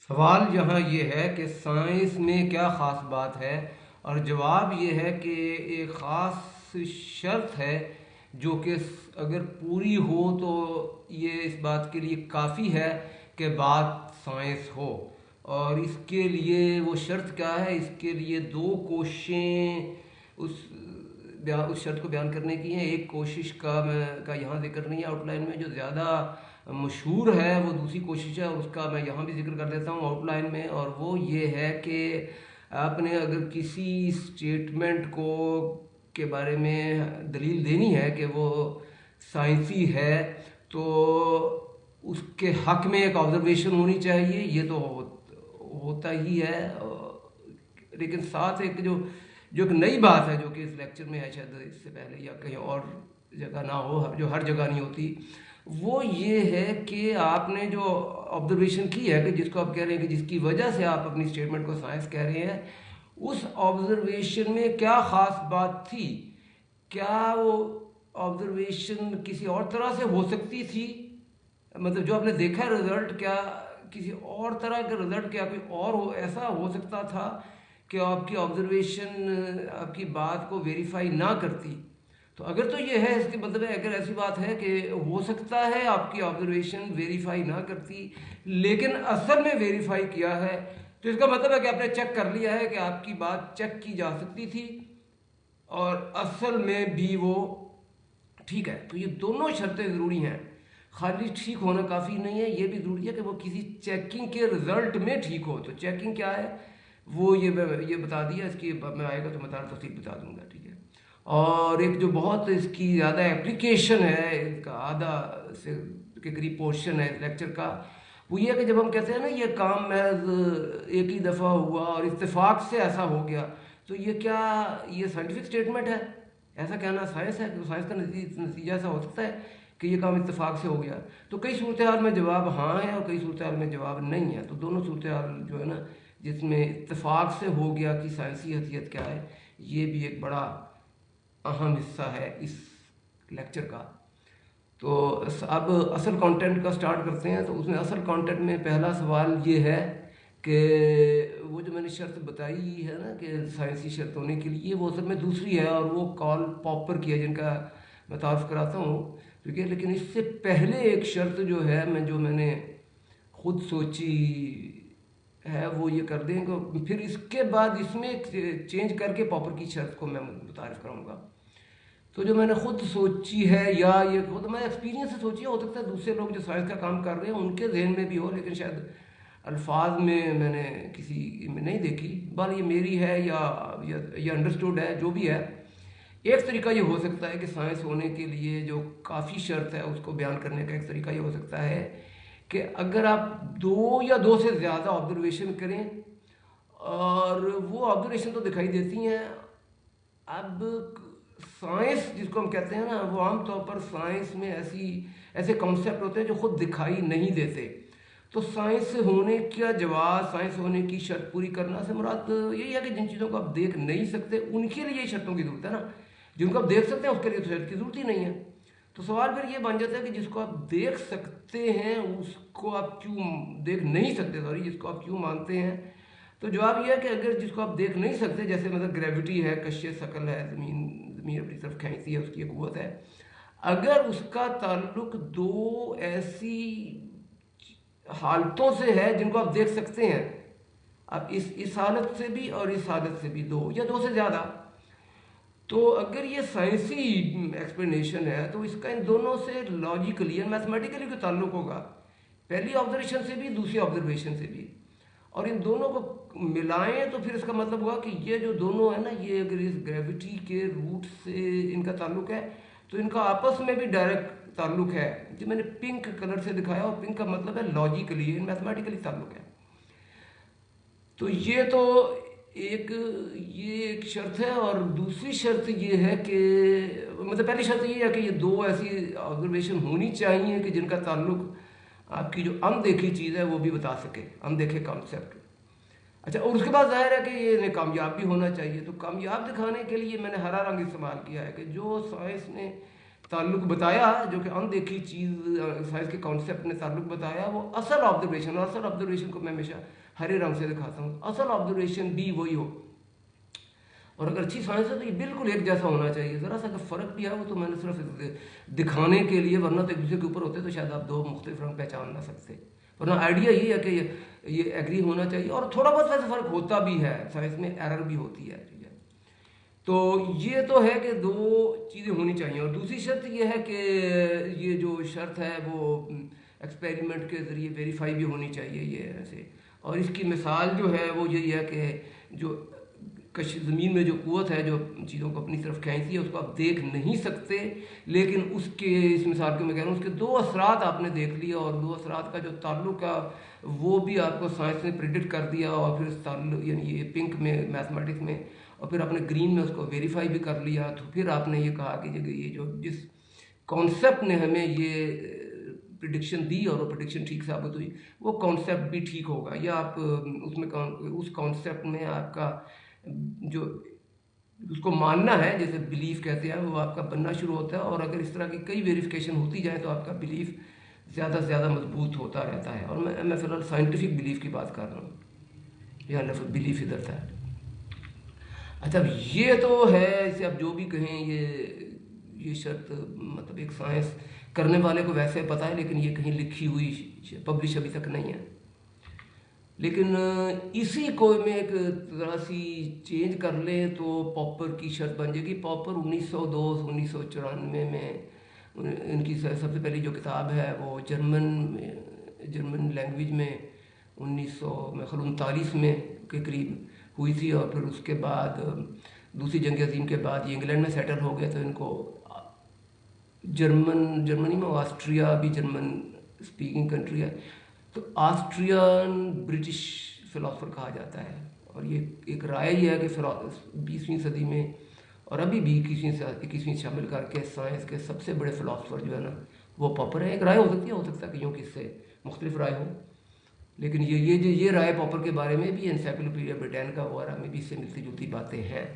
सवाल यहाँ ये है कि साइंस में क्या ख़ास बात है, और जवाब ये है कि एक ख़ास शर्त है जो कि अगर पूरी हो तो ये इस बात के लिए काफ़ी है कि बात साइंस हो। और इसके लिए वो शर्त क्या है, इसके लिए दो कोशिशें उस शर्त को बयान करने की हैं। एक कोशिश का यहाँ जिक्र नहीं है आउटलाइन में, जो ज़्यादा मशहूर है वो दूसरी कोशिश है और उसका मैं यहाँ भी जिक्र कर देता हूँ आउटलाइन में। और वो ये है कि आपने अगर किसी स्टेटमेंट को के बारे में दलील देनी है कि वो साइंसी है, तो उसके हक में एक ऑब्जर्वेशन होनी चाहिए। ये तो होता ही है, लेकिन साथ एक जो जो एक नई बात है जो कि इस लेक्चर में है, शायद इससे पहले या कहीं और जगह ना हो, जो हर जगह नहीं होती, वो ये है कि आपने जो ऑब्जर्वेशन की है कि जिसको आप कह रहे हैं कि जिसकी वजह से आप अपनी स्टेटमेंट को साइंस कह रहे हैं, उस ऑब्जर्वेशन में क्या ख़ास बात थी। क्या वो ऑब्जर्वेशन किसी और तरह से हो सकती थी, मतलब जो आपने देखा है रिजल्ट, क्या किसी और तरह का रिजल्ट, क्या कोई और हो ऐसा हो सकता था कि आपकी ऑब्जर्वेशन आपकी बात को वेरीफाई ना करती। तो अगर तो ये है, इसके मतलब है अगर ऐसी बात है कि हो सकता है आपकी ऑब्जर्वेशन वेरीफाई ना करती लेकिन असल में वेरीफाई किया है, तो इसका मतलब है कि आपने चेक कर लिया है कि आपकी बात चेक की जा सकती थी और असल में भी वो ठीक है। तो ये दोनों शर्तें ज़रूरी हैं। खाली ठीक होना काफ़ी नहीं है, ये भी ज़रूरी है कि वो किसी चेकिंग के रिजल्ट में ठीक हो। तो चेकिंग क्या है वो ये बता दिया, इसकी मैं आएगा तो मैं तफसील बता दूंगा, ठीक है। और एक जो बहुत इसकी ज़्यादा एप्लीकेशन है, इसका आधा से के करीब पोर्शन है लेक्चर का, वो ये है कि जब हम कहते हैं ना ये काम महज एक ही दफ़ा हुआ और इत्तेफाक से ऐसा हो गया, तो ये क्या ये साइंटिफिक स्टेटमेंट है? ऐसा कहना साइंस है? कि साइंस का नतीजा ऐसा हो सकता है कि ये काम इत्तेफाक से हो गया? तो कई सूरत हाल में जवाब हाँ है और कई सूरत हाल में जवाब नहीं है। तो दोनों सूरत हाल जो है ना, जिसमें इत्तेफाक से हो गया कि साइंसी हैसियत क्या है, ये भी एक बड़ा अहम हिस्सा है इस लेक्चर का। तो अब असल कंटेंट का स्टार्ट करते हैं। तो उसमें असल कंटेंट में पहला सवाल ये है कि वो जो मैंने शर्त बताई है ना कि साइंसी शर्त होने के लिए, वो असल में दूसरी है और वो कार्ल पॉपर की है, जिनका मैं तारुफ कराता हूँ, ठीक है। लेकिन इससे पहले एक शर्त जो है जो मैंने खुद सोची है वो ये कर दें कि फिर इसके बाद इसमें चेंज करके पॉपर की शर्त को मैं मुतारिफ कराऊंगा। तो जो मैंने खुद सोची है या ये खुद मैं एक्सपीरियंस से सोची है, हो सकता है दूसरे लोग जो साइंस का काम कर रहे हैं उनके जहन में भी हो, लेकिन शायद अल्फाज में मैंने किसी में नहीं देखी। बल ये मेरी है या अंडरस्टूड है, जो भी है। एक तरीका ये हो सकता है कि साइंस होने के लिए जो काफ़ी शर्त है उसको बयान करने का एक तरीका ये हो सकता है कि अगर आप दो या दो से ज़्यादा ऑब्जर्वेशन करें, और वो ऑब्जर्वेशन तो दिखाई देती हैं। अब साइंस जिसको हम कहते हैं ना, वो आमतौर पर साइंस में ऐसे कॉन्सेप्ट होते हैं जो खुद दिखाई नहीं देते। तो साइंस होने का जवाब, साइंस होने की शर्त पूरी करना से मुराद यही है कि जिन चीज़ों को आप देख नहीं सकते उनके लिए शर्तों की जरूरत है ना। जिनको आप देख सकते हैं उसके लिए तो शर्त की जरूरत ही नहीं है। तो सवाल फिर ये बन जाता है कि जिसको आप देख सकते हैं उसको आप क्यों देख नहीं सकते, सॉरी, जिसको आप क्यों मानते हैं। तो जवाब यह है कि अगर जिसको आप देख नहीं सकते, जैसे मतलब ग्रेविटी है, कश्य शकल है, ज़मीन ज़मीन अपनी तरफ खींचती है, उसकी एक कुव्वत है, अगर उसका ताल्लुक दो ऐसी हालतों से है जिनको आप देख सकते हैं, अब इस हालत से भी और इस हालत से भी, दो या दो से ज़्यादा, तो अगर ये साइंसी एक्सप्लेनेशन है तो इसका इन दोनों से लॉजिकली एंड मैथमेटिकली कोई ताल्लुक होगा, पहली ऑब्जर्वेशन से भी दूसरी ऑब्जर्वेशन से भी। और इन दोनों को मिलाएं तो फिर इसका मतलब हुआ कि ये जो दोनों है ना, ये अगर इस ग्रेविटी के रूट से इनका ताल्लुक है तो इनका आपस में भी डायरेक्ट ताल्लुक है, जो मैंने पिंक कलर से दिखाया, और पिंक का मतलब है लॉजिकली मैथमेटिकली ताल्लुक है। तो ये एक शर्त है। और दूसरी शर्त ये है कि मतलब पहली शर्त ये है कि ये दो ऐसी ऑब्जर्वेशन होनी चाहिए कि जिनका ताल्लुक आपकी जो अनदेखी चीज़ है वो भी बता सके, अनदेखे कॉन्सेप्ट। अच्छा, और उसके बाद जाहिर है कि ये इन्हें कामयाब भी होना चाहिए। तो कामयाब दिखाने के लिए मैंने हरा रंग इस्तेमाल किया है कि जो साइंस ने ताल्लुक बताया, जो कि अनदेखी चीज़ साइंस के कॉन्सेप्ट ने ताल्लुक बताया, वो असल ऑब्जर्वेशन, और असल ऑब्जर्वेशन को मैं हमेशा हरे रंग से दिखाता हूँ, असल ऑब्जर्वेशन भी वही हो। और अगर अच्छी साइंस है तो ये बिल्कुल एक जैसा होना चाहिए। ज़रा सा अगर फ़र्क भी है वो तो मैंने सिर्फ दिखाने के लिए, वरना तो एक दूसरे के ऊपर होते तो शायद आप दो मुख्तलिफ रंग पहचान ना सकते। वरना आइडिया ये है कि ये एग्री होना चाहिए, और थोड़ा बहुत वैसे फ़र्क होता भी है, साइंस में एरर भी होती है, ठीक है। तो ये तो है कि दो चीज़ें होनी चाहिए। और दूसरी शर्त ये है कि ये जो शर्त है वो एक्सपेरिमेंट के ज़रिए वेरीफाई भी होनी चाहिए ये ऐसे। और इसकी मिसाल जो है वो यही है कि जो ज़मीन में जो कुव्वत है जो चीज़ों को अपनी तरफ खींचती है, उसको आप देख नहीं सकते, लेकिन उसके, इस मिसाल को मैं कह रहा हूँ, उसके दो असरात आपने देख लिया, और दो असरात का जो ताल्लुक है वो भी आपको साइंस ने प्रिडिक्ट कर दिया, और फिर ताल्लुक यानी ये पिंक में मैथमेटिक्स में, और फिर आपने ग्रीन में उसको वेरीफाई भी कर लिया। तो फिर आपने ये कहा कि ये जो जिस कॉन्सेप्ट ने हमें ये प्रिडिक्शन दी और वो प्रिडिक्शन ठीक साबित हुई, वो कॉन्सेप्ट भी ठीक होगा, या आप उसमें उस कॉन्सेप्ट में आपका जो उसको मानना है, जैसे बिलीफ कहते हैं, वो आपका बनना शुरू होता है। और अगर इस तरह की कई वेरिफिकेशन होती जाए तो आपका बिलीफ ज़्यादा से ज़्यादा मजबूत होता रहता है। और मैं फ़िलहाल साइंटिफिक बिलीफ की बात कर रहा हूँ, या लफ्ज़ बिलीफ इधर था। अच्छा, ये तो है, इसे आप जो भी कहें, ये शर्त मतलब एक साइंस करने वाले को वैसे पता है, लेकिन ये कहीं लिखी हुई पब्लिश अभी तक नहीं है। लेकिन इसी को में एक तरह सी चेंज कर लें तो पॉपर की शर्त बन जाएगी। पॉपर 1902-1994 में इनकी सबसे पहली जो किताब है वो जर्मन लैंग्वेज में 1939 में के करीब हुई थी। और फिर उसके बाद दूसरी जंग अजीम के बाद ये इंग्लैंड में सेटल हो गया, तो इनको जर्मनी में, ऑस्ट्रिया भी जर्मन स्पीकिंग कंट्री है, तो ऑस्ट्रियन ब्रिटिश फिलोसफर कहा जाता है। और ये एक राय ही है कि 20वीं सदी में और अभी भी 21वीं शामिल करके साइंस के सबसे बड़े फिलोसफर जो है ना वो पॉपर है। एक राय हो सकता है कईयों की इससे मुख्तलिफ राय हो, लेकिन ये राय पॉपर के बारे में भी एनसाइक्लोपीडिया ब्रिटानिका वगैरह में भी इससे मिलती जुलती बातें हैं।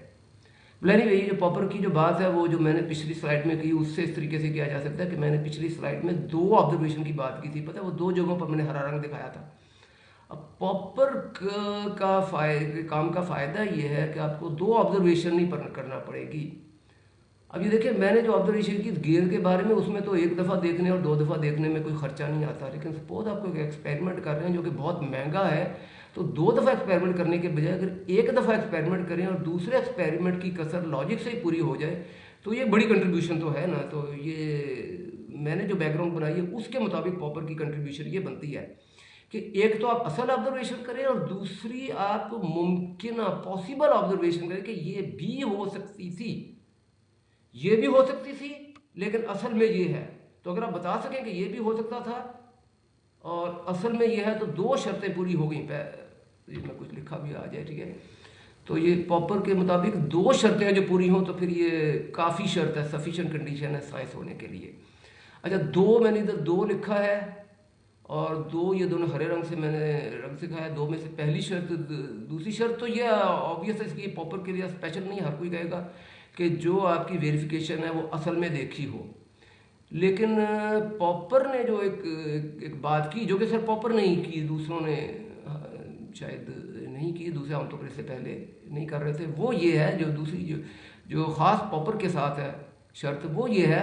एनीवे, ये जो पॉपर की जो बात है वो जो मैंने पिछली स्लाइड में की, उससे इस तरीके से किया जा सकता है कि मैंने पिछली स्लाइड में दो ऑब्जर्वेशन की बात की थी, पता है, वो दो जगहों पर मैंने हरा रंग दिखाया था। अब पॉपर काम का फ़ायदा ये है कि आपको दो ऑब्जर्वेशन नहीं करना पड़ेगी। अब ये देखिए, मैंने जो ऑब्जर्वेशन की गेंद के बारे में, उसमें तो एक दफ़ा देखने और दो दफ़ा देखने में कोई खर्चा नहीं आता। लेकिन सपोज आपको एक एक्सपेरिमेंट कर रहे हैं जो कि बहुत महंगा है, तो दो दफ़ा एक्सपेरिमेंट करने के बजाय अगर एक दफ़ा एक्सपेरिमेंट करें और दूसरे एक्सपेरिमेंट की कसर लॉजिक से ही पूरी हो जाए, तो ये बड़ी कंट्रीब्यूशन तो है ना। तो ये मैंने जो बैकग्राउंड बनाई है उसके मुताबिक पॉपर की कंट्रीब्यूशन ये बनती है कि एक तो आप असल ऑब्जर्वेशन करें और दूसरी आप मुमकिन पॉसिबल ऑब्जर्वेशन करें कि ये भी हो सकती थी, ये भी हो सकती थी, लेकिन असल में ये है। तो अगर आप बता सकें कि ये भी हो सकता था और असल में ये है, तो दो शर्तें पूरी हो गई। इसमें कुछ लिखा भी आ जाए, ठीक है। तो ये पॉपर के मुताबिक दो शर्तें जो पूरी हों तो फिर ये काफ़ी शर्त है, सफिशिएंट कंडीशन है साइंस होने के लिए। अच्छा, दो मैंने इधर दो लिखा है और दो ये दोनों हरे रंग से मैंने रंग से कहा है। दो में से पहली शर्त, दूसरी शर्त तो ये ऑब्वियस है, इसकी पॉपर के लिए स्पेशल नहीं, हर कोई कहेगा कि जो आपकी वेरिफिकेशन है वो असल में देखी हो। लेकिन पॉपर ने जो एक बात की, जो कि सर पॉपर नहीं की, दूसरों ने शायद नहीं की, दूसरे आमतौर पर इससे पहले नहीं कर रहे थे, वो ये है, जो दूसरी जो ख़ास पॉपर के साथ है शर्त, वो ये है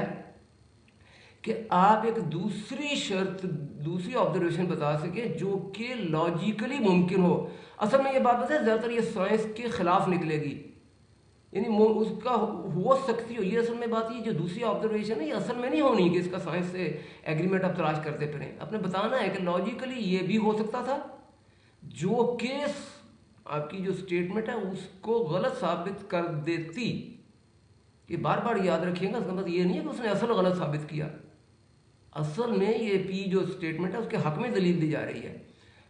कि आप एक दूसरी ऑब्जर्वेशन बता सके जो कि लॉजिकली मुमकिन हो। असल में ये बात बताए, ज़्यादातर ये साइंस के ख़िलाफ़ निकलेगी, यानी उसका हो सकती हो। ये असल में बात, ये जो दूसरी ऑब्जर्वेशन है ये असल में नहीं होनी कि इसका साइंस से एग्रीमेंट आप तलाश करते फिरें। आपने बताना है कि लॉजिकली ये भी हो सकता था, जो केस आपकी जो स्टेटमेंट है उसको गलत साबित कर देती। ये बार बार याद रखिएगा, इसका मतलब ये नहीं है कि उसने असल गलत साबित किया। असल में ये पी जो स्टेटमेंट है उसके हक में दलील दी जा रही है।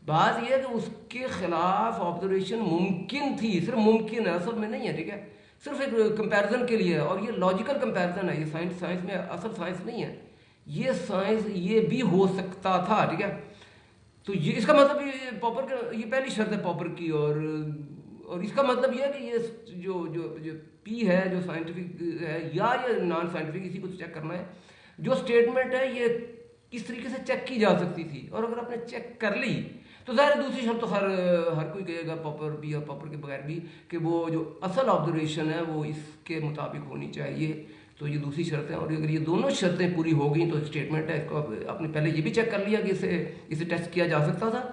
बात यह है कि उसके खिलाफ ऑब्जर्वेशन मुमकिन थी, सिर्फ मुमकिन है, असल में नहीं है, ठीक है, सिर्फ एक कंपैरिजन के लिए है। और ये लॉजिकल कंपैरिजन है, ये साइंस में असल साइंस नहीं है, ये साइंस ये भी हो सकता था, ठीक है। तो ये इसका मतलब ये पॉपर का, ये पहली शर्त है पॉपर की। और इसका मतलब ये है कि ये जो जो जो पी है, जो साइंटिफिक है या ये नॉन साइंटिफिक, इसी को चेक करना है। जो स्टेटमेंट है ये किस तरीके से चेक की जा सकती थी, और अगर आपने चेक कर ली तो ज़ाहिर है दूसरी शर्त तो हर कोई कहेगा, पॉपर भी और पॉपर के बगैर भी, कि वो जो असल ऑब्जर्वेशन है वो इसके मुताबिक होनी चाहिए। तो ये दूसरी शर्त है, और अगर ये दोनों शर्तें पूरी हो गई तो स्टेटमेंट है। इसको आपने पहले ये भी चेक कर लिया कि इसे टेस्ट किया जा सकता था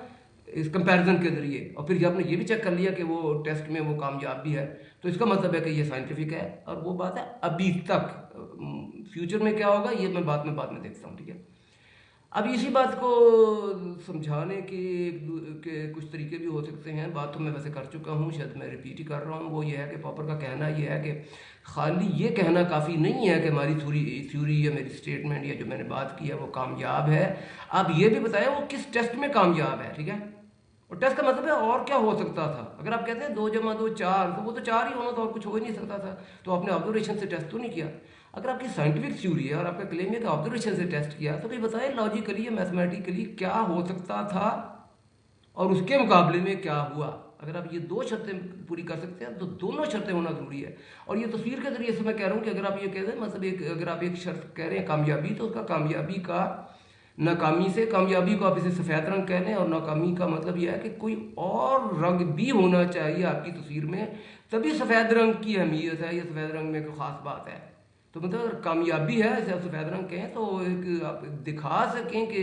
इस कंपैरिजन के जरिए, और फिर आपने ये भी चेक कर लिया कि वो टेस्ट में वो कामयाब भी है, तो इसका मतलब है कि ये साइंटिफिक है। और वो बात है अभी तक, फ्यूचर में क्या होगा ये मैं बाद में देखता हूँ, ठीक है। अब इसी बात को समझाने के कुछ तरीके भी हो सकते हैं। बात तो मैं वैसे कर चुका हूँ, शायद मैं रिपीट ही कर रहा हूँ। वो ये है कि पॉपर का कहना ये है कि खाली ये कहना काफ़ी नहीं है कि हमारी थ्योरी या मेरी स्टेटमेंट या जो मैंने बात की है वो कामयाब है। आप ये भी बताएं वो किस टेस्ट में कामयाब है, ठीक है। और टेस्ट का मतलब है और क्या हो सकता था। अगर आप कहते हैं 2 × 2 4, तो वो तो 4 ही होना था और कुछ हो ही नहीं सकता था, तो आपने ऑब्जर्वेशन से टेस्ट तो नहीं किया। अगर आपकी साइंटिफिक थ्योरी है और आपका क्लेम है कि ऑब्जर्वेशन से टेस्ट किया, तो भाई बताएं लॉजिकली या मैथमेटिकली क्या हो सकता था और उसके मुकाबले में क्या हुआ। अगर आप ये 2 शर्तें पूरी कर सकते हैं तो दोनों शर्तें होना जरूरी है। और ये तस्वीर के जरिए से मैं कह रहा हूँ कि अगर आप ये कह रहे हैं मतलब अगर आप एक शर्त कह रहे हैं कामयाबी, तो उसका कामयाबी का नाकामी से, कामयाबी को आप इसे सफ़ेद रंग कह लें और नाकामी का मतलब यह है कि कोई और रंग भी होना चाहिए आपकी तस्वीर में, तभी सफ़ेद रंग की अहमियत है या सफ़ेद रंग में कोई ख़ास बात है। तो मतलब अगर कामयाबी है, इसे आप सफ़ेद रंग कहें, तो एक आप दिखा सकें कि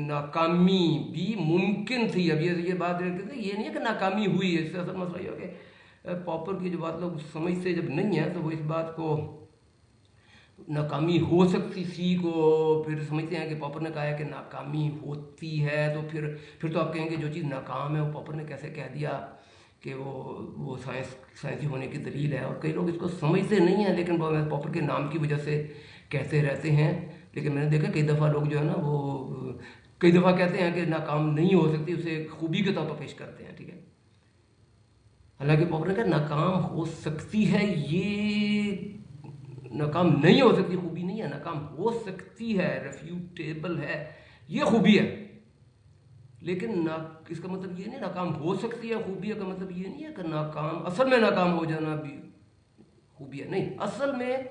नाकामी भी मुमकिन थी। अब ये बात ये नहीं है कि नाकामी हुई है, इससे असल मसला ये हो कि पॉपर की जो बात लोग समझते जब नहीं है तो वो इस बात को नाकामी हो सकती थी को फिर समझते हैं कि पॉपर ने कहा है कि नाकामी होती है, तो फिर तो आप कहेंगे जो चीज़ नाकाम है वो पॉपर ने कैसे कह दिया कि वो साइंसी होने की दलील है। और कई लोग इसको समझते नहीं हैं, लेकिन पॉपर के नाम की वजह से कहते रहते हैं। लेकिन मैंने देखा कई दफ़ा लोग जो है ना वो कई दफ़ा कहते हैं कि नाकाम नहीं हो सकती, उसे खूबी के तौर पर पेश करते हैं, ठीक है। हालांकि पॉपर ने कहा नाकाम हो सकती है, ये नाकाम नहीं हो सकती खूबी नहीं है, नाकाम हो सकती है, रेफ्यूटेबल है, ये खूबी है। लेकिन ना इसका मतलब ये नहीं नाकाम हो सकती है खूबी है, का मतलब ये नहीं है कि नाकाम असल में नाकाम हो जाना भी खूबी है, नहीं। असल में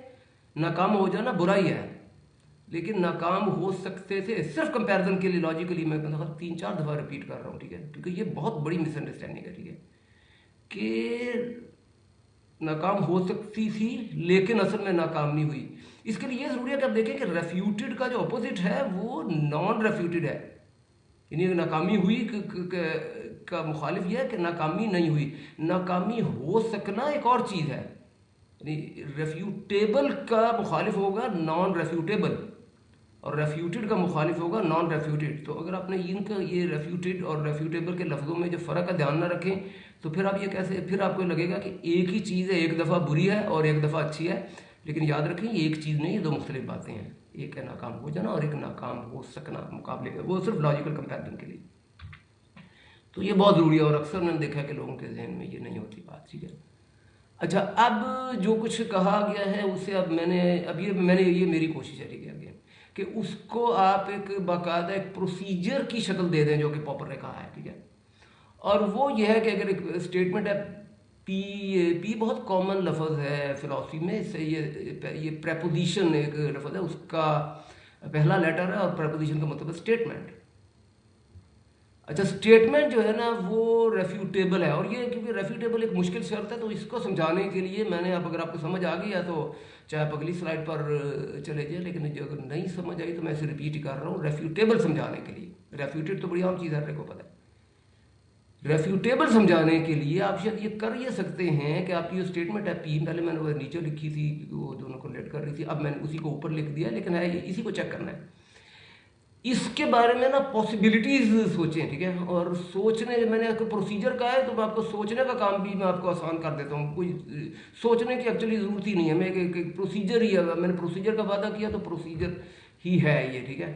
नाकाम हो जाना बुराई है, लेकिन नाकाम हो सकते थे सिर्फ कंपैरिजन के लिए। लॉजिकली मैं 3-4 दफ़ा रिपीट कर रहा हूँ, ठीक है, क्योंकि ये बहुत बड़ी मिसअंडरस्टैंडिंग है, ठीक है, कि नाकाम हो सकती थी लेकिन असल में नाकाम नहीं हुई। इसके लिए ये ज़रूरी है कि आप देखें कि रेफ्यूटेड का जो अपोजिट है वो नॉन रेफ्यूटेड है, यानी नाकामी हुई का मुखालिफ यह है कि नाकामी नहीं हुई। नाकामी हो सकना एक और चीज़ है, यानी रेफ्यूटेबल का मुखालिफ होगा नॉन रेफ्यूटेबल, और रेफ्यूटेड का मुखालिफ होगा नॉन रेफ्यूटेड। तो अगर आपने इनका ये रेफ्यूटेड और रेफ्यूटेबल के लफ्ज़ों में जो फ़र्क का ध्यान ना रखें, तो फिर आप ये कैसे, फिर आपको लगेगा कि एक ही चीज़ है, एक दफ़ा बुरी है और एक दफ़ा अच्छी है। लेकिन याद रखें ये एक चीज़ नहीं, ये 2 मुख्तलिफ बातें हैं। एक है नाकाम हो जाना और एक नाकाम हो सकना मुकाबले का, वो सिर्फ लॉजिकल कंपैरिजन के लिए। तो ये बहुत ज़रूरी है, और अक्सर मैंने देखा कि लोगों के जहन में ये नहीं होती बात, ठीक है। अच्छा, अब जो कुछ कहा गया है उससे अब मैंने ये मेरी कोशिश है, ठीक है, आगे कि उसको आप एक बाकायदा एक प्रोसीजर की शक्ल दे दें जो कि पॉपर ने कहा है, ठीक है। और वो ये है कि अगर एक स्टेटमेंट है पी बहुत कॉमन लफ्ज़ है फिलॉसफी में, इससे ये प्रेपोजिशन एक लफ्ज़ है, उसका पहला लेटर है और प्रेपोजिशन का मतलब है स्टेटमेंट। अच्छा, स्टेटमेंट जो है ना वो रेफ्यूटेबल है, और ये क्योंकि रेफ्यूटेबल एक मुश्किल शर्त है, तो इसको समझाने के लिए मैंने अब अगर आपको समझ आ गया तो चाहे आप अगली स्लाइड पर चले जाए, लेकिन जो अगर नहीं समझ आई तो मैं इसे रिपीट ही कर रहा हूँ। रेफ्यूटेबल समझाने के लिए, रेफ्यूटेड तो बड़ी आम चीज़ हर को पता है, रेफ्यूटेबल समझाने के लिए आप शायद ये कर ये सकते हैं कि आपकी जो स्टेटमेंट है पी, पहले मैंने वो नीचे लिखी थी, वो दोनों को लेट कर रही थी, अब मैंने उसी को ऊपर लिख दिया, लेकिन है इसी को चेक करना है। इसके बारे में ना पॉसिबिलिटीज सोचें, ठीक है। और सोचने, मैंने आपको प्रोसीजर कहा है तो मैं आपको सोचने का काम भी मैं आपको आसान कर देता हूँ। कोई सोचने की एक्चुअली ज़रूरत ही नहीं है, मैं एक प्रोसीजर ही है, मैंने प्रोसीजर का वादा किया तो प्रोसीजर ही है ये, ठीक है।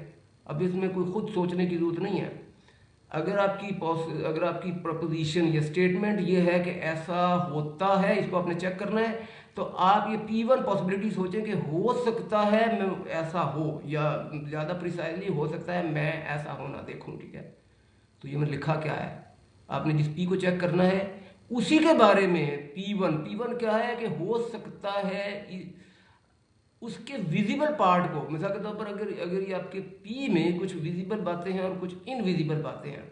अब इसमें कोई खुद सोचने की ज़रूरत नहीं है। अगर आपकी प्रपोजिशन या स्टेटमेंट ये है कि ऐसा होता है, इसको आपने चेक करना है, तो आप ये P1 पॉसिबिलिटी सोचें कि हो सकता है मैं ऐसा हो, या ज़्यादा प्रिसाइजली हो सकता है मैं ऐसा होना देखूं, ठीक है। तो ये मैं लिखा क्या है, आपने जिस P को चेक करना है उसी के बारे में P1 क्या है कि हो सकता है उसके विजिबल पार्ट को, मिसाल के तौर पर अगर अगर ये आपके P में कुछ विजिबल बातें हैं और कुछ इनविजिबल बातें हैं,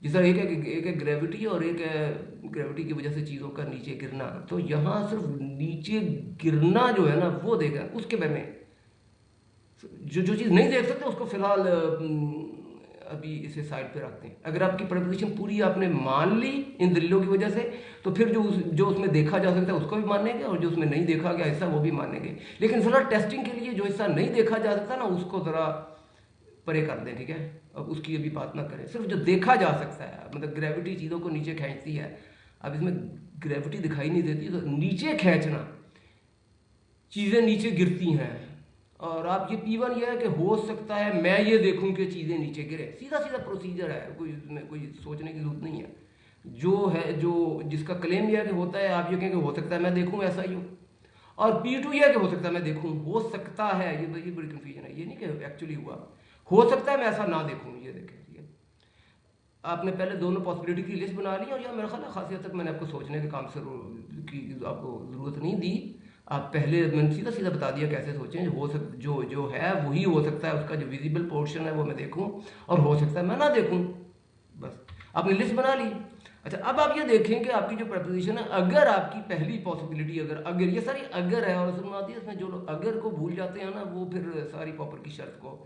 जिस तरह एक है ग्रेविटी और एक है ग्रेविटी की वजह से चीज़ों का नीचे गिरना, तो यहाँ सिर्फ नीचे गिरना जो है ना वो देगा। उसके बारे में जो जो चीज़ नहीं देख सकते उसको फिलहाल अभी इसे साइड पे रखते हैं। अगर आपकी प्रपोजिशन पूरी आपने मान ली इन दलीलों की वजह से, तो फिर जो उसमें देखा जा सकता है उसको भी मानेंगे और जो उसमें नहीं देखा गया हिस्सा वो भी मानेंगे। लेकिन फिलहाल टेस्टिंग के लिए जो हिस्सा नहीं देखा जा सकता ना उसको ज़रा परे कर दें, ठीक है। अब उसकी अभी बात ना करें, सिर्फ जो देखा जा सकता है, मतलब ग्रेविटी चीज़ों को नीचे खींचती है। अब इसमें ग्रेविटी दिखाई नहीं देती, तो नीचे खींचना, चीज़ें नीचे गिरती हैं। और आप ये P1 यह है कि हो सकता है मैं ये देखूं कि चीज़ें नीचे गिरे, सीधा सीधा प्रोसीजर है, कोई इसमें कोई सोचने की जरूरत नहीं है। जो है जो जिसका क्लेम यह है कि होता है, आप ये कहें कि हो सकता है मैं देखूं ऐसा ही हो। और P2 यह है कि हो सकता है मैं देखूं, हो सकता है, ये बड़ी कन्फ्यूजन है। ये नहीं कि एक्चुअली हुआ, हो सकता है मैं ऐसा ना देखूं, ये देखें, ठीक है। आपने पहले दोनों पॉसिबिलिटी की लिस्ट बना ली और यह मेरा ख्याल है खासी हद तक मैंने आपको सोचने के काम से की आपको ज़रूरत नहीं दी। आप पहले मैंने सीधा सीधा बता दिया कैसे सोचें। हो जो है वही हो सकता है, उसका जो विजिबल पोर्शन है वो मैं देखूं, और हो सकता है मैं ना देखूं, बस आपने लिस्ट बना ली। अच्छा, अब आप ये देखें कि आपकी जो प्रपोजिशन है, अगर आपकी पहली पॉसिबिलिटी अगर ये सारी अगर है, और असल में आती है इसमें जो लोग अगर को भूल जाते हैं ना, वो फिर सारी पॉपर की शर्त को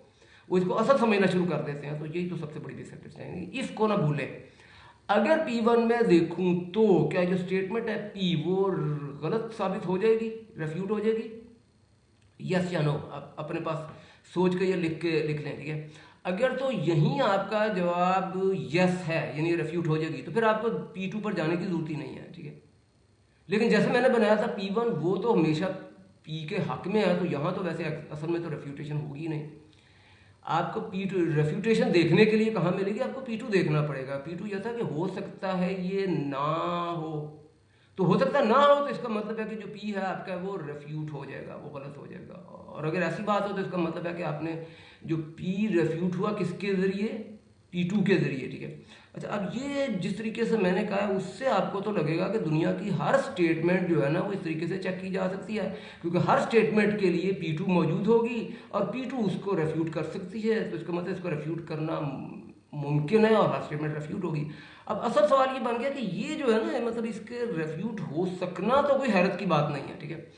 वो इसको असल समझना शुरू कर देते हैं। तो यही तो सबसे बड़ी डिसअंडरस्टैंडिंग, इसको ना भूलें। अगर P1 में देखूं तो क्या जो स्टेटमेंट है P वो गलत साबित हो जाएगी, रेफ्यूट हो जाएगी, यस या नो? आप अपने पास सोच के ये लिख लें, ठीक है। अगर तो यहीं आपका जवाब यस है, यानी रेफ्यूट हो जाएगी, तो फिर आपको P2 पर जाने की जरूरत ही नहीं है, ठीक है। लेकिन जैसे मैंने बनाया था P1 वो तो हमेशा P के हक में है, तो यहाँ तो वैसे असल में तो रेफ्यूटेशन होगी नहीं। आपको P2 रेफ्यूटेशन देखने के लिए कहाँ मिलेगी? आपको P2 देखना पड़ेगा। P2 यह था कि हो सकता है ये ना हो, तो हो सकता ना हो, तो इसका मतलब है कि जो P है आपका वो रेफ्यूट हो जाएगा, वो गलत हो जाएगा। और अगर ऐसी बात हो तो इसका मतलब है कि आपने जो P रेफ्यूट हुआ किसके ज़रिए? P2 के ज़रिए, ठीक है। अच्छा, अब ये जिस तरीके से मैंने कहा है उससे आपको तो लगेगा कि दुनिया की हर स्टेटमेंट जो है ना वो इस तरीके से चेक की जा सकती है, क्योंकि हर स्टेटमेंट के लिए P2 मौजूद होगी और P2 उसको रेफ्यूट कर सकती है। तो इसका मतलब इसको रेफ्यूट करना मुमकिन है और हर स्टेटमेंट रेफ्यूट होगी। अब असल सवाल ये बन गया कि ये जो है ना, मतलब इसके रेफ्यूट हो सकना तो कोई हैरत की बात नहीं है, ठीक है।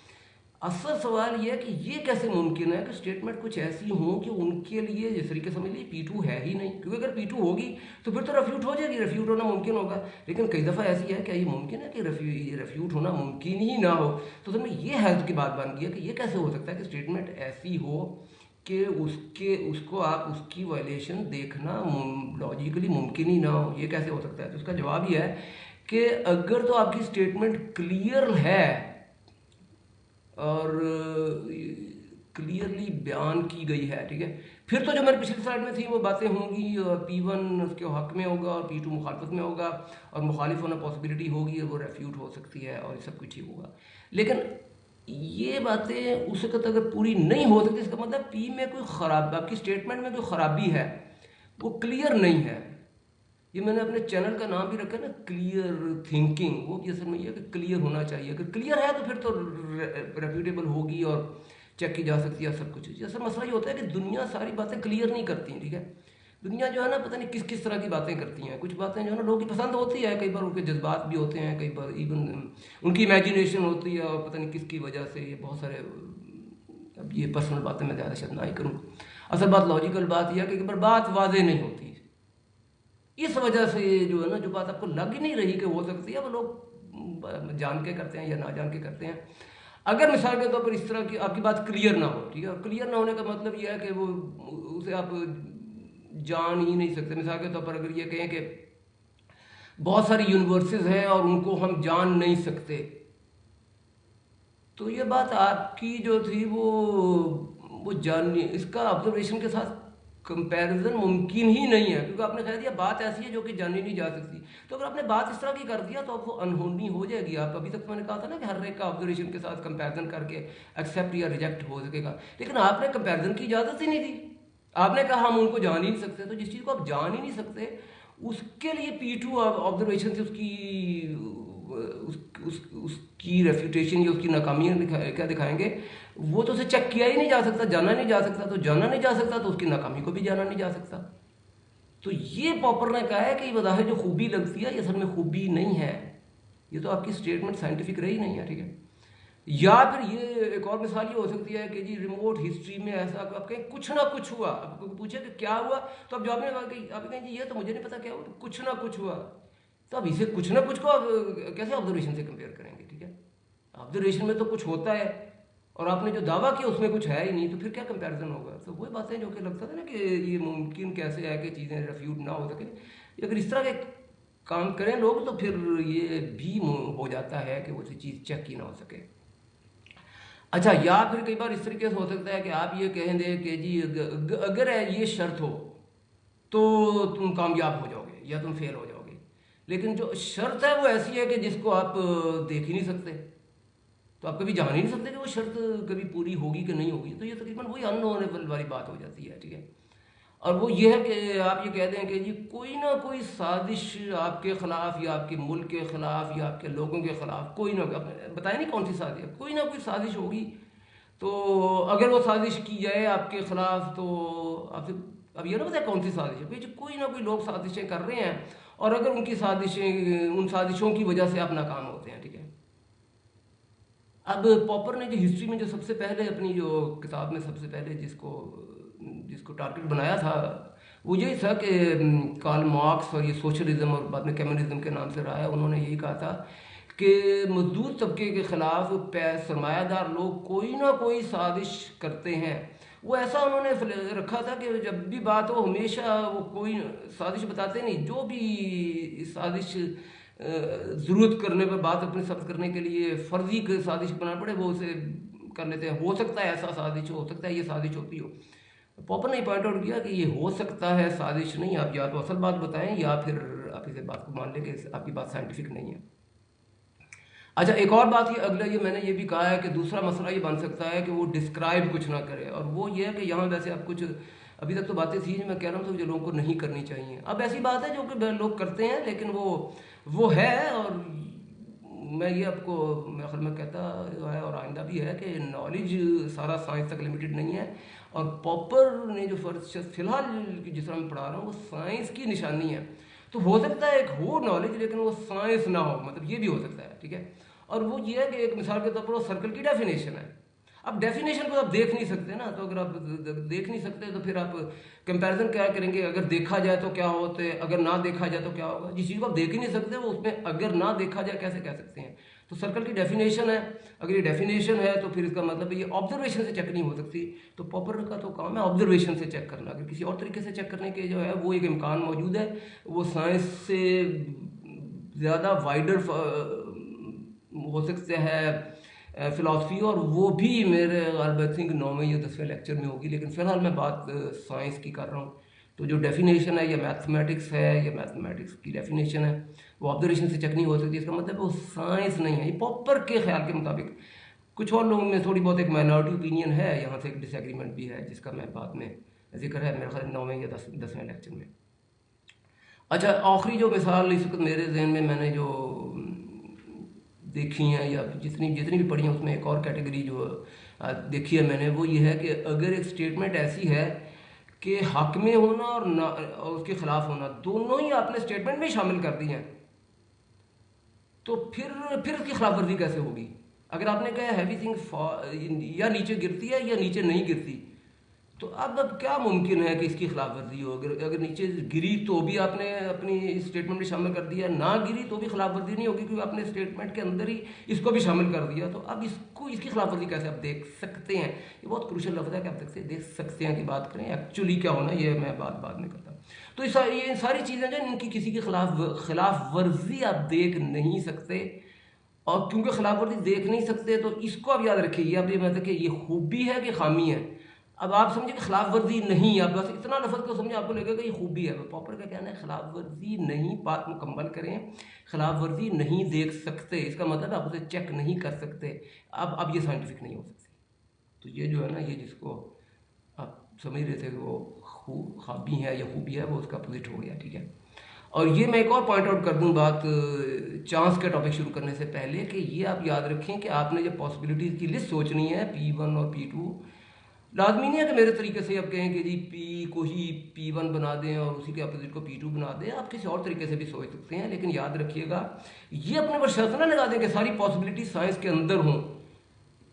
असल सवाल यह है कि ये कैसे मुमकिन है कि स्टेटमेंट कुछ ऐसी हो कि उनके लिए जिस तरीके से समझ लीजिए P2 है ही नहीं, क्योंकि अगर P2 होगी तो फिर तो रेफ्यूट हो जाएगी, रेफ्यूट होना मुमकिन होगा। लेकिन कई दफ़ा ऐसी है, क्या ये मुमकिन है कि रेफ्यूट होना मुमकिन ही ना हो? तो समझ ये हैरत की बात बन गई है कि ये कैसे हो सकता है कि स्टेटमेंट ऐसी हो कि उसको आप उसकी वायलेशन देखना लॉजिकली मुमकिन ही ना हो। ये कैसे हो सकता है? तो उसका जवाब ये है कि अगर तो आपकी स्टेटमेंट क्लियर है और क्लियरली बयान की गई है, ठीक है, फिर तो जो मेरे पिछली स्लाइड में थी वो बातें होंगी। P1 उसके हक में होगा और P2 मुखालफत में होगा, और मुखालिफ होना पॉसिबिलिटी होगी और वो रेफ्यूट हो सकती है और सब कुछ ठीक होगा। लेकिन ये बातें उस वक्त अगर पूरी नहीं हो सकती, इसका मतलब P में कोई खराब, आपकी स्टेटमेंट में कोई खराबी है, वो क्लियर नहीं है। ये मैंने अपने चैनल का नाम भी रखा है ना, क्लियर थिंकिंग। वो भी असल में ये है कि क्लियर होना चाहिए। अगर क्लियर है तो फिर तो रेप्यूटेबल होगी और चेक की जा सकती है सब कुछ। असल मसला ये होता है कि दुनिया सारी बातें क्लियर नहीं करती, ठीक है। दुनिया जो है ना पता नहीं किस किस तरह की बातें करती हैं। कुछ बातें जो है ना लोगों की पसंद होती है, कई बार उनके जज्बात भी होते हैं, कई बार इवन उनकी इमेजिनेशन होती है, और पता नहीं किसकी वजह से ये बहुत सारे, अब ये पर्सनल बातें मैं ज़्यादा शायद ना ही करूँ। असल बात लॉजिकल बात यह है कि कई बार बात वाज़ेह नहीं होती, इस वजह से ये जो है ना, जो बात आपको लग ही नहीं रही कि हो सकती है, वो लोग जान के करते हैं या ना जान के करते हैं। अगर मिसाल के तौर पर इस तरह की आपकी बात क्लियर ना हो, ठीक है, और क्लियर ना होने का मतलब यह है कि वो उसे आप जान ही नहीं सकते। मिसाल के तौर पर अगर ये कहें कि बहुत सारी यूनिवर्सेस हैं और उनको हम जान नहीं सकते, तो ये बात आपकी जो थी वो जान, इसका ऑब्जर्वेशन के साथ कंपैरिजन मुमकिन ही नहीं है, क्योंकि आपने कह दिया बात ऐसी है जो कि जानी नहीं जा सकती। तो अगर आपने बात इस तरह की कर दिया तो वो अनहोनी हो जाएगी। आप अभी तक मैंने कहा था ना कि हर एक का ऑब्जर्वेशन के साथ कंपैरिजन करके एक्सेप्ट या रिजेक्ट हो सकेगा, लेकिन आपने कंपैरिजन की इजाज़त ही नहीं दी। आपने कहा हम उनको जान ही नहीं सकते। तो जिस चीज़ को आप जान ही नहीं सकते उसके लिए P2 ऑब्जर्वेशन से उसकी रेफ्यूटेशन या उसकी नाकामियाँ क्या दिखाएंगे, वो तो उसे चेक किया ही नहीं जा सकता, जाना नहीं जा सकता, तो जाना नहीं जा सकता तो उसकी नाकामी को भी जाना नहीं जा सकता। तो ये पॉपर ने कहा है कि बज़ाहिर जो खूबी लगती है ये असल में खूबी नहीं है, ये तो आपकी स्टेटमेंट साइंटिफिक रही नहीं है, ठीक है। या फिर ये एक और मिसाल ये हो सकती है कि जी रिमोट हिस्ट्री में ऐसा आप कहें कुछ ना कुछ हुआ, आपको पूछे कि क्या हुआ तो आप जवाब में आप कहें जी ये तो मुझे नहीं पता क्या हुआ, तो कुछ ना कुछ हुआ। तो अब इसे कुछ ना कुछ को आप कैसे ऑब्जर्वेशन से कंपेयर करेंगे, ठीक है। ऑब्जर्वेशन में तो कुछ होता है और आपने जो दावा किया उसमें कुछ है ही नहीं, तो फिर क्या कंपैरिजन होगा। तो वही बातें जो कि लगता था ना कि ये मुमकिन कैसे है कि चीज़ें रेफ्यूट ना हो सके, अगर इस तरह के काम करें लोग तो फिर ये भी हो जाता है कि वो चीज़ चेक ही ना हो सके। अच्छा, या फिर कई बार इस तरीके से हो सकता है कि आप ये कहें दे कि जी अगर ये शर्त हो तो तुम कामयाब हो जाओगे या तुम फेल हो जाओगे, लेकिन जो शर्त है वो ऐसी है कि जिसको आप देख ही नहीं सकते, तो आप कभी जान ही नहीं सकते कि वो शर्त कभी पूरी होगी कि नहीं होगी। तो ये तकरीबन वही अननोनेबल वाली बात हो जाती है, ठीक है। और वो ये है कि आप ये कह दें कि जी कोई ना कोई साजिश आपके ख़िलाफ़ या आपके मुल्क के ख़िलाफ़ या आपके लोगों के ख़िलाफ़ कोई ना, आपने बताया नहीं कौन सी साजिश, कोई ना कोई साजिश होगी। तो अगर वो साजिश की जाए आपके ख़िलाफ़ तो आपसे अब ये ना बताया कौन सी साजिश है, भाई कोई ना कोई लोग साजिशें कर रहे हैं और अगर उनकी साजिशें उन साजिशों की वजह से आप नाकाम होते हैं, ठीक है। अब पॉपर ने जो हिस्ट्री में जो सबसे पहले अपनी जो किताब में सबसे पहले जिसको जिसको टारगेट बनाया था वो यही था कि कार्ल मार्क्स और ये सोशलिज्म और बाद में कम्युनिज्म के नाम से रहा है, उन्होंने यही कहा था कि मजदूर तबके के ख़िलाफ़ सरमायादार लोग कोई ना कोई साजिश करते हैं। वो ऐसा उन्होंने रखा था कि जब भी बात हो हमेशा वो कोई साजिश बताते नहीं, जो भी साजिश ज़रूरत करने पर बात अपने सख्त करने के लिए फर्जी साजिश बनाना पड़े वो उसे कर लेते हैं। हो सकता है ऐसा साजिश हो सकता है ये साजिश होती हो। पॉपर ने पॉइंट आउट किया कि ये हो सकता है साजिश नहीं, आप या तो असल बात बताएं या फिर आप इसे बात को मान लें कि आपकी बात साइंटिफिक नहीं है। अच्छा, एक और बात ये अगला ये मैंने ये भी कहा है कि दूसरा मसला ये बन सकता है कि वो डिस्क्राइब कुछ ना करे, और वो ये है कि यहाँ वैसे आप कुछ अभी तक तो बातें थी जो मैं कह रहा हूँ तो जो लोगों को नहीं करनी चाहिए। अब ऐसी बात है जो कि लोग करते हैं लेकिन वो है, और मैं ये आपको मेरे ख्याल में कहता है और आइंदा भी है कि नॉलेज सारा साइंस तक लिमिटेड नहीं है। और पॉपर ने जो फर्ज फिलहाल जिस तरह मैं पढ़ा रहा हूँ वो साइंस की निशानी है। तो हो सकता है एक हो नॉलेज लेकिन वो साइंस ना हो, मतलब ये भी हो सकता है, ठीक है। और वो ये है कि एक मिसाल के तौर पर वो सर्कल की डेफिनेशन है। अब डेफिनेशन को आप देख नहीं सकते ना, तो अगर आप देख नहीं सकते तो फिर आप कंपैरिजन क्या करेंगे, अगर देखा जाए तो क्या होते, अगर ना देखा जाए तो क्या होगा। जिस चीज़ को आप देख ही नहीं सकते वो उसमें अगर ना देखा जाए कैसे कह सकते हैं। तो सर्कल की डेफिनेशन है, अगर ये डेफिनेशन है तो फिर इसका मतलब ये ऑब्जर्वेशन से चेक नहीं हो सकती। तो पॉपर का तो काम है ऑब्जर्वेशन से चेक करना, अगर किसी और तरीके से चेक करने के जो है वो एक इम्कान मौजूद है, वो साइंस से ज़्यादा वाइडर हो सकते हैं फ़िलासफ़ी, और वो भी मेरे आई थिंक 9वें या 10वें लेक्चर में होगी, लेकिन फ़िलहाल मैं बात साइंस की कर रहा हूँ। तो जो डेफिनेशन है या मैथमेटिक्स है या मैथमेटिक्स की डेफिनेशन है वो ऑब्जर्वेशन से चेक नहीं हो सकती, इसका मतलब वो साइंस नहीं है। ये पॉपर के ख्याल के मुताबिक कुछ और लोगों में थोड़ी बहुत एक माइनॉरिटी ओपिनियन है, यहाँ से एक डिसएग्रीमेंट भी है जिसका मैं बाद में जिक्र है मेरे ख्याल 9वें या 10वें लेक्चर में। अच्छा, आखिरी जो मिसाल इस वक्त मेरे जहन में मैंने जो देखी हैं या जितनी जितनी भी पढ़ी हैं उसमें एक और कैटेगरी जो देखी है मैंने, वो ये है कि अगर एक स्टेटमेंट ऐसी है कि हक में होना और ना और उसके खिलाफ होना दोनों ही आपने स्टेटमेंट में शामिल कर दी हैं, तो फिर उसकी खिलाफ वर्जी कैसे होगी। अगर आपने कहा हैवी थिंग या नीचे गिरती है या नीचे नहीं गिरती, तो अब क्या मुमकिन है कि इसकी खिलाफ वर्जी हो। अगर अगर नीचे गिरी तो भी आपने अपनी स्टेटमेंट में शामिल कर दिया, ना गिरी तो भी खिलाफ वर्जी नहीं होगी क्योंकि आपने स्टेटमेंट के अंदर ही इसको भी शामिल कर दिया। तो अब इसकी खिलाफ वर्जी कैसे आप देख सकते हैं, ये बहुत क्रूशल लफ्ज़ है कि आप देख सकते हैं कि बात करें एक्चुअली क्या होना, ये मैं बाद में करता। तो ये सारी चीज़ें जो इनकी किसी की खिलाफ वर्जी आप देख नहीं सकते, और क्योंकि खिलाफ वर्जी देख नहीं सकते तो इसको आप याद रखिए, अब ये मतलब कि ये खूबी है कि खामी है। अब आप समझे कि खिलाफ वर्जी नहीं, आप बस इतना लफ्ज़ को समझे आपको लगेगा ये खूबी है। पॉपर का कहना है खिलाफ वर्जी नहीं, बात मुकम्मल करें, खिलाफ वर्जी नहीं देख सकते, इसका मतलब आप उसे चेक नहीं कर सकते। अब ये साइंटिफिक नहीं हो सकती। तो ये जो है ना, ये जिसको आप समझ रहे थे कि वो खाबी है या खूबी है, वो उसका अपोजिट हो गया, ठीक है। और ये मैं एक और पॉइंट आउट कर दूं बात चांस के टॉपिक शुरू करने से पहले, कि ये आप याद रखें कि आपने जब पॉसिबिलिटीज़ की लिस्ट सोचनी है P1 और P2, लाजमी नहीं है कि मेरे तरीके से आप कहें कि जी P को ही P1 बना दें और उसी के अपोजिट को P2 बना दें। आप किसी और तरीके से भी सोच सकते हैं, लेकिन याद रखिएगा ये अपने पर शर्त ना लगा दें कि सारी पॉसिबिलिटी साइंस के अंदर हों।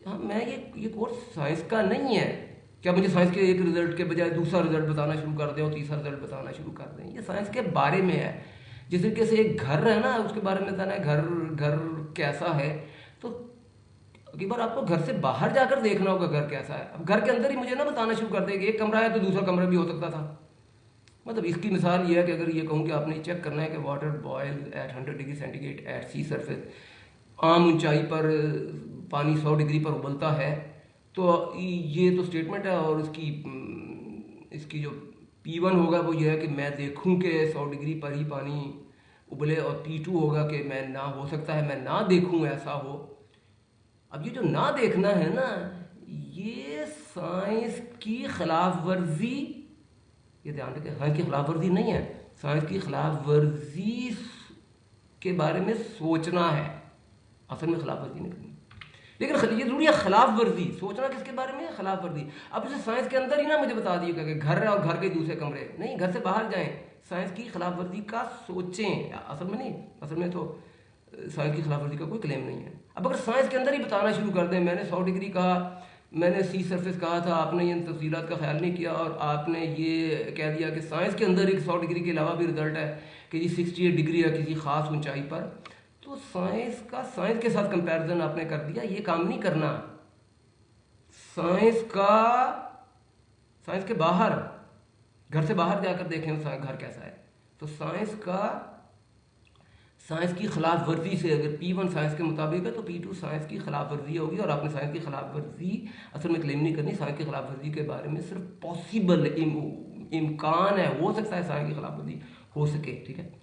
हाँ, मैं ये कोर्स साइंस का नहीं है। क्या मुझे साइंस के एक रिजल्ट के बजाय दूसरा रिजल्ट बताना शुरू कर दें और तीसरा रिजल्ट बताना शुरू कर दें? ये साइंस के बारे में है। जिस तरीके से एक घर है ना, उसके बारे में बताना है घर घर कैसा है, तो कई बार आपको घर से बाहर जाकर देखना होगा घर कैसा है। अब घर के अंदर ही मुझे ना बताना शुरू कर देंगे एक कमरा है तो दूसरा कमरा भी हो सकता था। मतलब इसकी मिसाल ये है कि अगर ये कहूँ कि आपने चेक करना है कि water boil at 100 degree centigrade at sea surface, आम ऊंचाई पर पानी 100 डिग्री पर उबलता है, तो ये तो स्टेटमेंट है। और इसकी जो P1 होगा वो ये है कि मैं देखूं कि 100 डिग्री पर ही पानी उबले, और P2 होगा कि मैं ना, हो सकता है मैं ना देखूं ऐसा हो। अब ये जो ना देखना है ना, ये साइंस की खिलाफ वर्जी, ये ध्यान रखें, साइंस की खिलाफ वर्जी नहीं है, साइंस की खिलाफ वर्जी के बारे में सोचना है, असल में खिलाफ वर्जी नहीं करनी। लेकिन ये जरूरी है खिलाफ वर्जी सोचना, किसके बारे में? खिलाफ वर्जी। अब इसे साइंस के अंदर ही ना मुझे बता दिएगा कि घर है और घर के दूसरे कमरे नहीं, घर से बाहर जाएं, साइंस की खिलाफ वर्जी का सोचें। असल में नहीं, असल में तो साइंस की खिलाफ वर्जी का कोई क्लेम नहीं है। अब अगर साइंस के अंदर ही बताना शुरू कर दें, मैंने 100 डिग्री कहा, मैंने सी सरफेस कहा था, आपने इन तफसीलात का ख्याल नहीं किया और आपने ये कह दिया कि साइंस के अंदर एक 100 डिग्री के अलावा भी रिजल्ट है कि जी 68 डिग्री है किसी खास ऊंचाई पर, तो साइंस के साथ कंपैरिजन आपने कर दिया। ये काम नहीं करना। साइंस के बाहर, घर से बाहर जाकर देखें घर कैसा है। तो साइंस की खिलाफ वर्जी से, अगर P1 साइंस के मुताबिक है तो P2 साइंस की खिलाफ वर्जी होगी। और आपने साइंस की खिलाफ वर्जी असल में क्लेम नहीं करनी। साइंस की खिलाफ वर्जी के बारे में सिर्फ पॉसिबल इम्कान है, हो सकता है साइंस की खिलाफ वर्जी हो सके, ठीक है।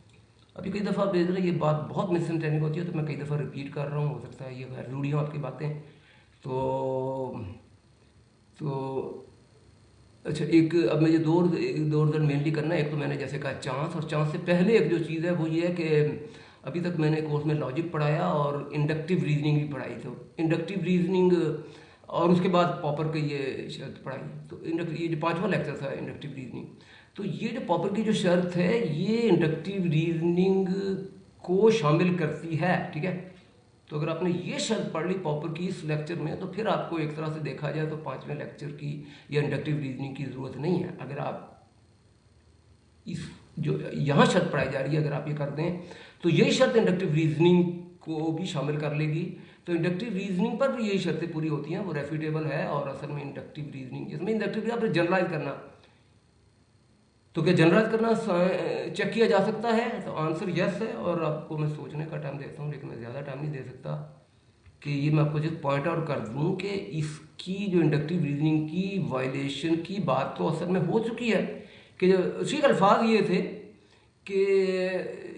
अभी कई दफ़ा भेज रहे, ये बात बहुत मिसअंडरस्टैंडिंग होती है तो मैं कई दफ़ा रिपीट कर रहा हूँ, हो सकता है ये गैर जरूरी हो आपकी बातें। तो अच्छा, एक अब मुझे दो रिजल्ट मेनली करना है। एक तो मैंने जैसे कहा चांस, और चांस से पहले एक जो चीज़ है वो ये है कि अभी तक मैंने कोर्स में लॉजिक पढ़ाया और इंडक्टिव रीजनिंग भी पढ़ाई। तो इंडक्टिव रीजनिंग और उसके बाद पॉपर की ये शर्त पढ़ाई। तो ये जो 5वां लेक्चर था इंडक्टिव रीजनिंग, तो ये जो पॉपर की जो शर्त है ये इंडक्टिव रीजनिंग को शामिल करती है, ठीक है। तो अगर आपने ये शर्त पढ़ ली पॉपर की इस लेक्चर में, तो फिर आपको एक तरह से देखा जाए तो 5वें लेक्चर की या इंडक्टिव रीजनिंग की ज़रूरत नहीं है। अगर आप इस जो यहाँ शर्त पढ़ाई जा रही है अगर आप ये कर दें, तो यही शर्त इंडक्टिव रीजनिंग को भी शामिल कर लेगी। तो इंडक्टिव रीजनिंग पर भी यही शर्तें पूरी होती हैं, वो रेफ्यूटेबल है। और असल में इंडक्टिव रीजनिंग, इसमें इंडक्टिव आप जनरलाइज करना, तो क्या जनरलाइज करना चेक किया जा सकता है? तो आंसर यस है। और आपको मैं सोचने का टाइम देता हूँ, लेकिन मैं ज़्यादा टाइम नहीं दे सकता, कि ये मैं आपको जस्ट पॉइंट आउट कर दूँ कि इसकी जो इंडक्टिव रीजनिंग की वायलेशन की बात तो असल में हो चुकी है, कि जो उसी के अल्फाज ये थे कि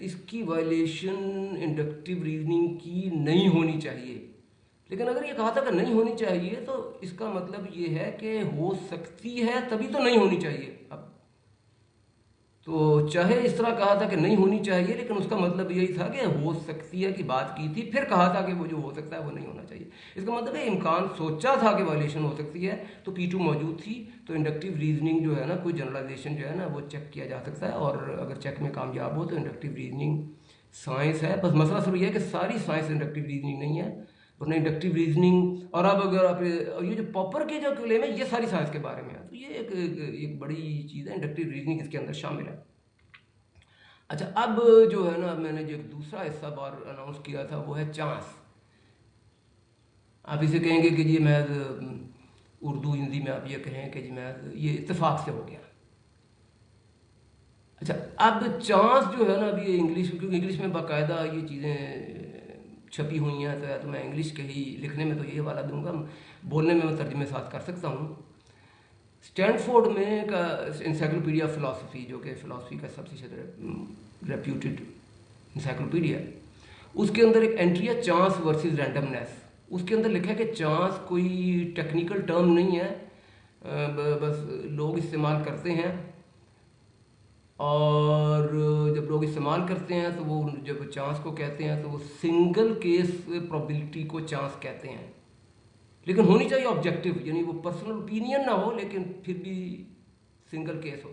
इसकी वायलेशन इंडक्टिव रीजनिंग की नहीं होनी चाहिए। लेकिन अगर ये कहा था कि नहीं होनी चाहिए, तो इसका मतलब ये है कि हो सकती है, तभी तो नहीं होनी चाहिए। अब तो चाहे इस तरह कहा था कि नहीं होनी चाहिए, लेकिन उसका मतलब यही था कि हो सकती है की बात की थी, फिर कहा था कि वो जो हो सकता है वो नहीं होना चाहिए। इसका मतलब है इम्कान सोचा था कि वायलेशन हो सकती है, तो P2 मौजूद थी। तो इंडक्टिव रीजनिंग जो है ना, कोई जनरलाइजेशन जो है ना, वो चेक किया जा सकता है। और अगर चेक में कामयाब हो तो इंडक्टिव रीजनिंग साइंस है। बस मसला सिर्फ यह है कि सारी साइंस इंडक्टिव रीजनिंग नहीं है, वरना इंडक्टिव रीजनिंग। और अब अगर आप ये जो पॉपर के जो क्लेम है ये सारी साइंस के बारे में है, तो ये एक बड़ी चीज़ है, इंडक्टिव रीजनिंग इसके अंदर शामिल है। अच्छा, अब जो है ना, मैंने जो एक दूसरा हिस्सा बार अनाउंस किया था वो है चांस। आप इसे कहेंगे कि जी मैं उर्दू हिंदी में आप ये कहें कि जी मैं ये इत्तेफाक से हो गया। अच्छा, अब चांस जो है ना, अभी इंग्लिश, क्योंकि इंग्लिश में बाकायदा ये चीज़ें छपी हुई हैं, तो या तो मैं इंग्लिश के ही लिखने में तो ये वाला दूंगा, बोलने में मैं तर्जुमे साथ कर सकता हूँ। स्टैनफोर्ड में का इंसाइक्लोपीडिया फिलासफी, जो कि फ़िलासफ़ी का सबसे रेप्यूटेड इंसाइक्लोपीडिया, उसके अंदर एक एंट्री है चांस वर्सेस रैंडमनेस। उसके अंदर लिखा है कि चांस कोई टेक्निकल टर्म नहीं है, बस लोग इस्तेमाल करते हैं और जब लोग इस्तेमाल करते हैं तो वो जब चांस को कहते हैं तो वो सिंगल केस प्रोबेबिलिटी को चांस कहते हैं, लेकिन होनी चाहिए ऑब्जेक्टिव, यानी वो पर्सनल ओपिनियन ना हो लेकिन फिर भी सिंगल केस हो।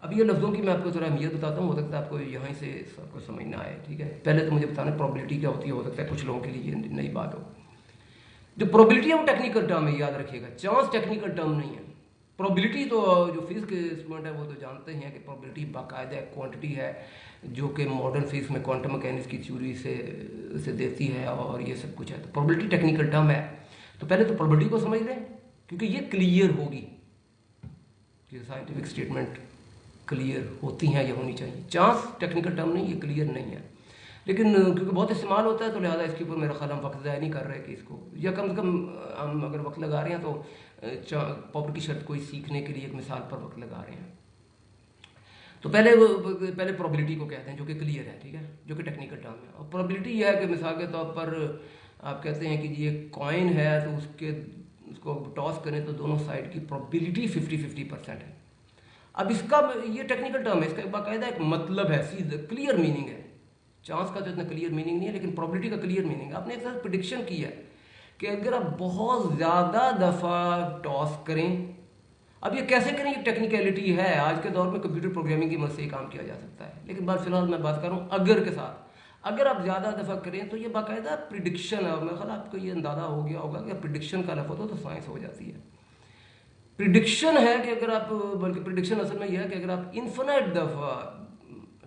अब ये लफ्ज़ों की मैं आपको थोड़ा अहमियत बताता हूँ, हो सकता है आपको यहाँ से सबको समझ ना आए, ठीक है। पहले तो मुझे बताना प्रोबेबिलिटी क्या होती है, हो सकता है कुछ लोगों के लिए ये नई बात हो। जो प्रोबेबिलिटी है वो टेक्निकल टर्म है, याद रखिएगा, चांस टेक्निकल टर्म नहीं है। प्रोबेबिलिटी तो जो फिजिक्स के स्टूडेंट है वो तो जानते हैं कि प्रोबेबिलिटी बाकायदा एक क्वांटिटी है जो कि मॉडर्न फिजिक्स में क्वांटम मैकेनिक्स की थ्योरी से देती है और ये सब कुछ है। तो प्रोबेबिलिटी टेक्निकल टर्म है, तो पहले तो प्रोबेबिलिटी को समझ लें क्योंकि ये क्लियर होगी कि साइंटिफिक स्टेटमेंट क्लियर होती हैं या होनी चाहिए। चांस टेक्निकल टर्म नहीं, ये क्लियर नहीं है, लेकिन क्योंकि बहुत इस्तेमाल होता है तो लिहाजा इसके ऊपर मेरा ख्याल हम वक्त ज़ाया नहीं कर रहे कि इसको, या कम से कम हम अगर वक्त लगा रहे हैं तो पॉपुलर की शर्त को सीखने के लिए एक मिसाल पर वक्त लगा रहे हैं। तो पहले प्रोबेबिलिटी को कहते हैं जो कि क्लियर है, ठीक है, जो कि टेक्निकल टर्म है। और प्रोबेबिलिटी यह है कि मिसाल के तौर पर आप कहते हैं कि ये कॉइन है तो उसको टॉस करें तो दोनों साइड की प्रोबेबिलिटी 50-50% है। अब इसका ये टेक्निकल टर्म है, इसका बाकायदा एक मतलब है, सीधा क्लियर मीनिंग है। चांस का तो इतना क्लियर मीनिंग नहीं है लेकिन प्रोबेबिलिटी का क्लियर मीनिंग है। आपने एक तरह प्रिडिक्शन की है कि अगर आप बहुत ज़्यादा दफ़ा टॉस करें, अब ये कैसे करें, ये टेक्निकलिटी है, आज के दौर में कंप्यूटर प्रोग्रामिंग की मदद से काम किया जा सकता है, लेकिन बात फिलहाल मैं बात कर रहा हूँ अगर के साथ। अगर आप ज़्यादा दफ़ा करें तो ये बाकायदा प्रिडिक्शन है, और मेरा ख्याल आपको ये अंदाज़ा हो गया होगा कि प्रिडिक्शन का लफ्ज़ हो तो साइंस हो जाती है। प्रिडिक्शन है कि अगर आप, बल्कि प्रिडिक्शन असल में यह है कि अगर आप इन्फिनिट दफ़ा,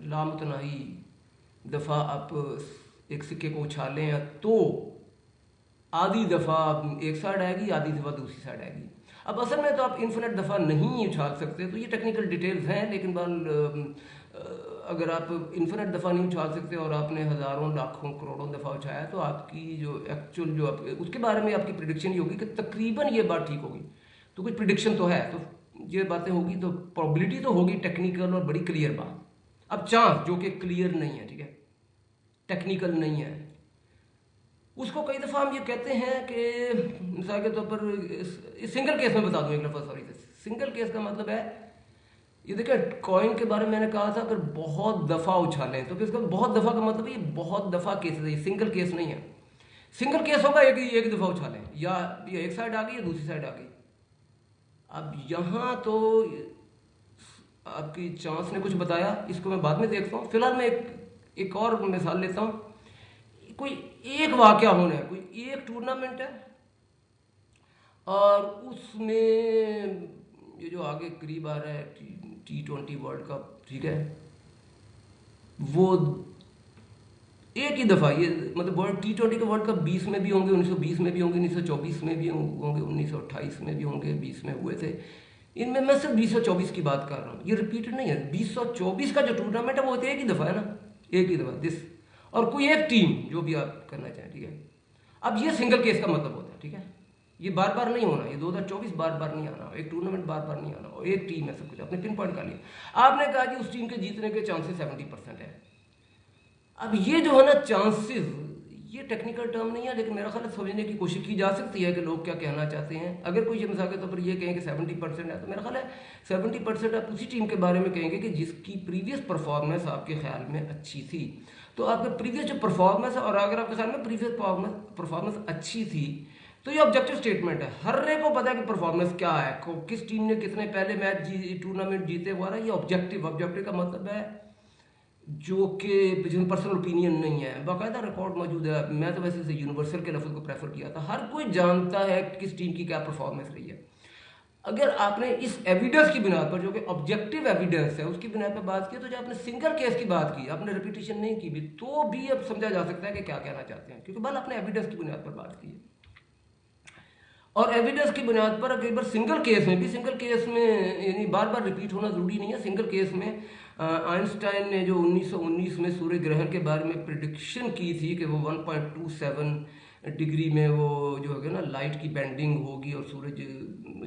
लामतनाही दफ़ा आप एक सिक्के को उछालें तो आधी दफ़ा एक साइड आएगी, आधी दफ़ा दूसरी साइड आएगी। अब असल में तो आप इन्फिनिट दफ़ा नहीं उछाल सकते, तो ये टेक्निकल डिटेल्स हैं, लेकिन अगर आप इन्फिनिट दफ़ा नहीं उछाल सकते और आपने हज़ारों लाखों करोड़ों दफ़ा उछाया तो आपकी जो एक्चुअल जो आप उसके बारे में आपकी प्रिडिक्शन ये होगी कि तकरीबन ये बात ठीक होगी। तो कुछ प्रिडिक्शन तो है, तो ये बातें होगी, तो प्रोबेबिलिटी तो होगी टेक्निकल और बड़ी क्लियर बात। अब चांस जो कि क्लियर नहीं है, ठीक है, टेक्निकल नहीं है, उसको कई दफ़ा हम ये कहते हैं कि मिसाल के तौर पर सिंगल केस में बता दूं एक लफ्ज़, सॉरी, सिंगल केस का मतलब है, ये देखिए कॉइन के बारे में मैंने कहा था अगर बहुत दफ़ा उछालें तो फिर इसका बहुत दफ़ा का मतलब ये बहुत दफ़ा केस है, ये सिंगल केस नहीं है। सिंगल केस होगा एक दफ़ा उछालें, या एक साइड आ गई या दूसरी साइड आ गई। अब यहाँ तो आपकी चांस ने कुछ बताया, इसको मैं बाद में देखता हूँ, फिलहाल मैं एक और मिसाल लेता हूँ। कोई एक वाक़या होना है, कोई एक टूर्नामेंट है और उसमें ये जो आगे करीब आ रहा है T20 वर्ल्ड कप, ठीक है, वो एक ही दफ़ा, ये मतलब T20 के वर्ल्ड कप 20 में भी होंगे, 1920 में भी होंगे, 1924 में भी होंगे, 1928 में भी होंगे, 20 में हुए थे। इनमें मैं सिर्फ 2024 की बात कर रहा हूँ, ये रिपीटेड नहीं है। 2024 का जो टूर्नामेंट है वो एक ही दफ़ा है ना, एक ही दफ़ा दिस, और कोई एक टीम जो भी आप करना चाहें, ठीक है। अब ये सिंगल केस का मतलब होता है, ठीक है, ये बार बार नहीं होना, ये 2024 बार बार नहीं आना, एक टूर्नामेंट बार बार नहीं आना, और एक टीम है, सब कुछ आपने पिन पॉइंट कर लिया। आपने कहा कि उस टीम के जीतने के चांसेस 70% है। अब ये जो है ना चांसेस, ये टेक्निकल टर्म नहीं है, लेकिन मेरा ख्याल समझने की कोशिश की जा सकती है कि लोग क्या कहना चाहते हैं। अगर कोई ये मिसाल के तौर पर ये कहें कि 70% है, तो मेरा ख्याल है 70% आप उसी टीम के बारे में कहेंगे कि जिसकी प्रीवियस परफॉर्मेंस आपके ख्याल में अच्छी थी। तो आपके प्रीवियस जो परफॉर्मेंस है, और अगर आपके ख्याल में प्रीवियस परफॉर्मेंस अच्छी थी तो ये ऑब्जेक्टिव स्टेटमेंट है, हर एक को पता है कि परफॉर्मेंस क्या है, किस टीम ने कितने पहले मैच टूर्नामेंट जीते हुआ रहा। ये ऑब्जेक्टिव का मतलब है जो कि जिसमें पर्सनल ओपिनियन नहीं है, बाकायदा रिकॉर्ड मौजूद है। मैं तो वैसे इसे यूनिवर्सल के लफ्ज़ को प्रेफर किया था, हर कोई जानता है किस टीम की क्या परफॉर्मेंस रही है। अगर आपने इस एविडेंस की बिना पर, जो कि ऑब्जेक्टिव एविडेंस है, उसकी बिना पर बात की, तो जो आपने सिंगल केस की बात की, आपने रिपीटेशन नहीं की भी, तो भी अब समझा जा सकता है कि क्या कहना चाहते हैं, क्योंकि बल आपने एविडेंस की बुनियाद पर बात की है। और एविडेंस की बुनियाद पर कई बार सिंगल केस में यानी बार बार रिपीट होना जरूरी नहीं है। सिंगल केस में आइंस्टाइन ने जो 1919 में सूर्य ग्रहण के बारे में प्रिडिक्शन की थी कि वो 1.27 डिग्री में वो जो है ना लाइट की बेंडिंग होगी, और सूरज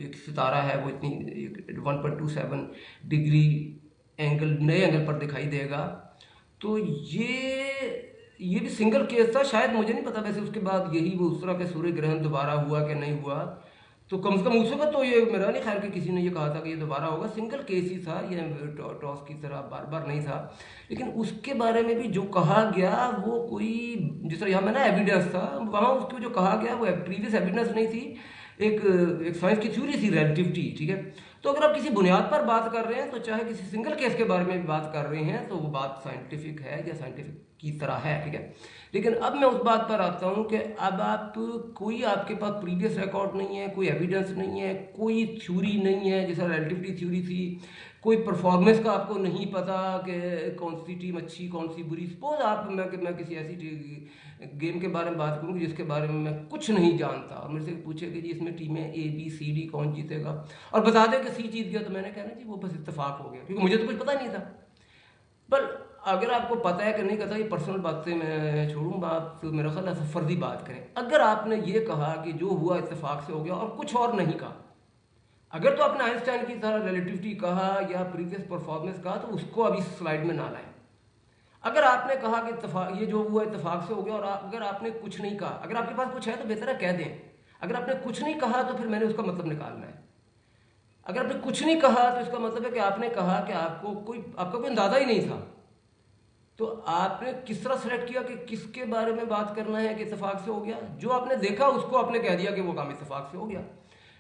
एक सितारा है वो इतनी 1.27 डिग्री नए एंगल पर दिखाई देगा। तो ये भी सिंगल केस था, शायद, मुझे नहीं पता वैसे उसके बाद यही वो उस तरह का सूर्य ग्रहण दोबारा हुआ कि नहीं हुआ। तो कम से कम उस वक्त तो ये मेरा नहीं ख्याल कि किसी ने ये कहा था कि ये दोबारा होगा, सिंगल केस ही था, ये टॉस की तरह बार बार नहीं था। लेकिन उसके बारे में भी जो कहा गया वो कोई, जिस तरह यहाँ में ना एविडेंस था, वहाँ उसको जो कहा गया वो प्रीवियस एविडेंस नहीं थी, एक एक साइंस की थ्योरी थी, रिलेटिविटी, ठीक है। तो अगर आप किसी बुनियाद पर बात कर रहे हैं तो चाहे किसी सिंगल केस के बारे में भी बात कर रहे हैं तो वो बात साइंटिफिक है या साइंटिफिक की तरह है, ठीक है। लेकिन अब मैं उस बात पर आता हूँ कि अब आप, कोई आपके पास प्रीवियस रिकॉर्ड नहीं है, कोई एविडेंस नहीं है, कोई थ्योरी नहीं है, जैसा रिलेटिविटी थ्योरी थी, कोई परफॉर्मेंस का आपको नहीं पता कि कौन सी टीम अच्छी कौन सी बुरी। सपोज आप, मैं किसी ऐसी गेम के बारे में बात करूँ जिसके बारे में मैं कुछ नहीं जानता और मेरे से पूछे कि जी इसमें टीमें ABCD कौन जीतेगा, और बता दें कि C जीत गया, तो मैंने कहना जी वो बस इत्तेफाक हो गया, क्योंकि मुझे तो कुछ पता नहीं था। पर अगर आपको पता है कि नहीं पता, ये पर्सनल बातें मैं छोड़ूंगा, आप तो मेरा ख्याल है फर्जी बात करें। अगर आपने ये कहा कि जो हुआ इत्तेफाक से हो गया और कुछ और नहीं कहा, अगर तो आपने आइंस्टाइन की तरह रिलेटिविटी कहा या प्रीवियस परफॉर्मेंस कहा तो उसको अभी स्लाइड में ना लाएं। अगर आपने कहा कि ये जो हुआ इत्तेफाक से हो गया, और अगर आपने कुछ नहीं कहा, अगर आपके पास कुछ है तो बेहतर है कह दें। अगर आपने कुछ नहीं कहा तो फिर मैंने उसका मतलब निकालना है। अगर आपने कुछ नहीं कहा तो इसका मतलब है कि आपने कहा कि आपका कोई अंदाजा ही नहीं था। तो आपने किस तरह सेलेक्ट किया कि किसके बारे में बात करना है कि इत्तेफाक से हो गया? जो आपने देखा उसको आपने कह दिया कि वो काम इत्तेफाक से हो गया।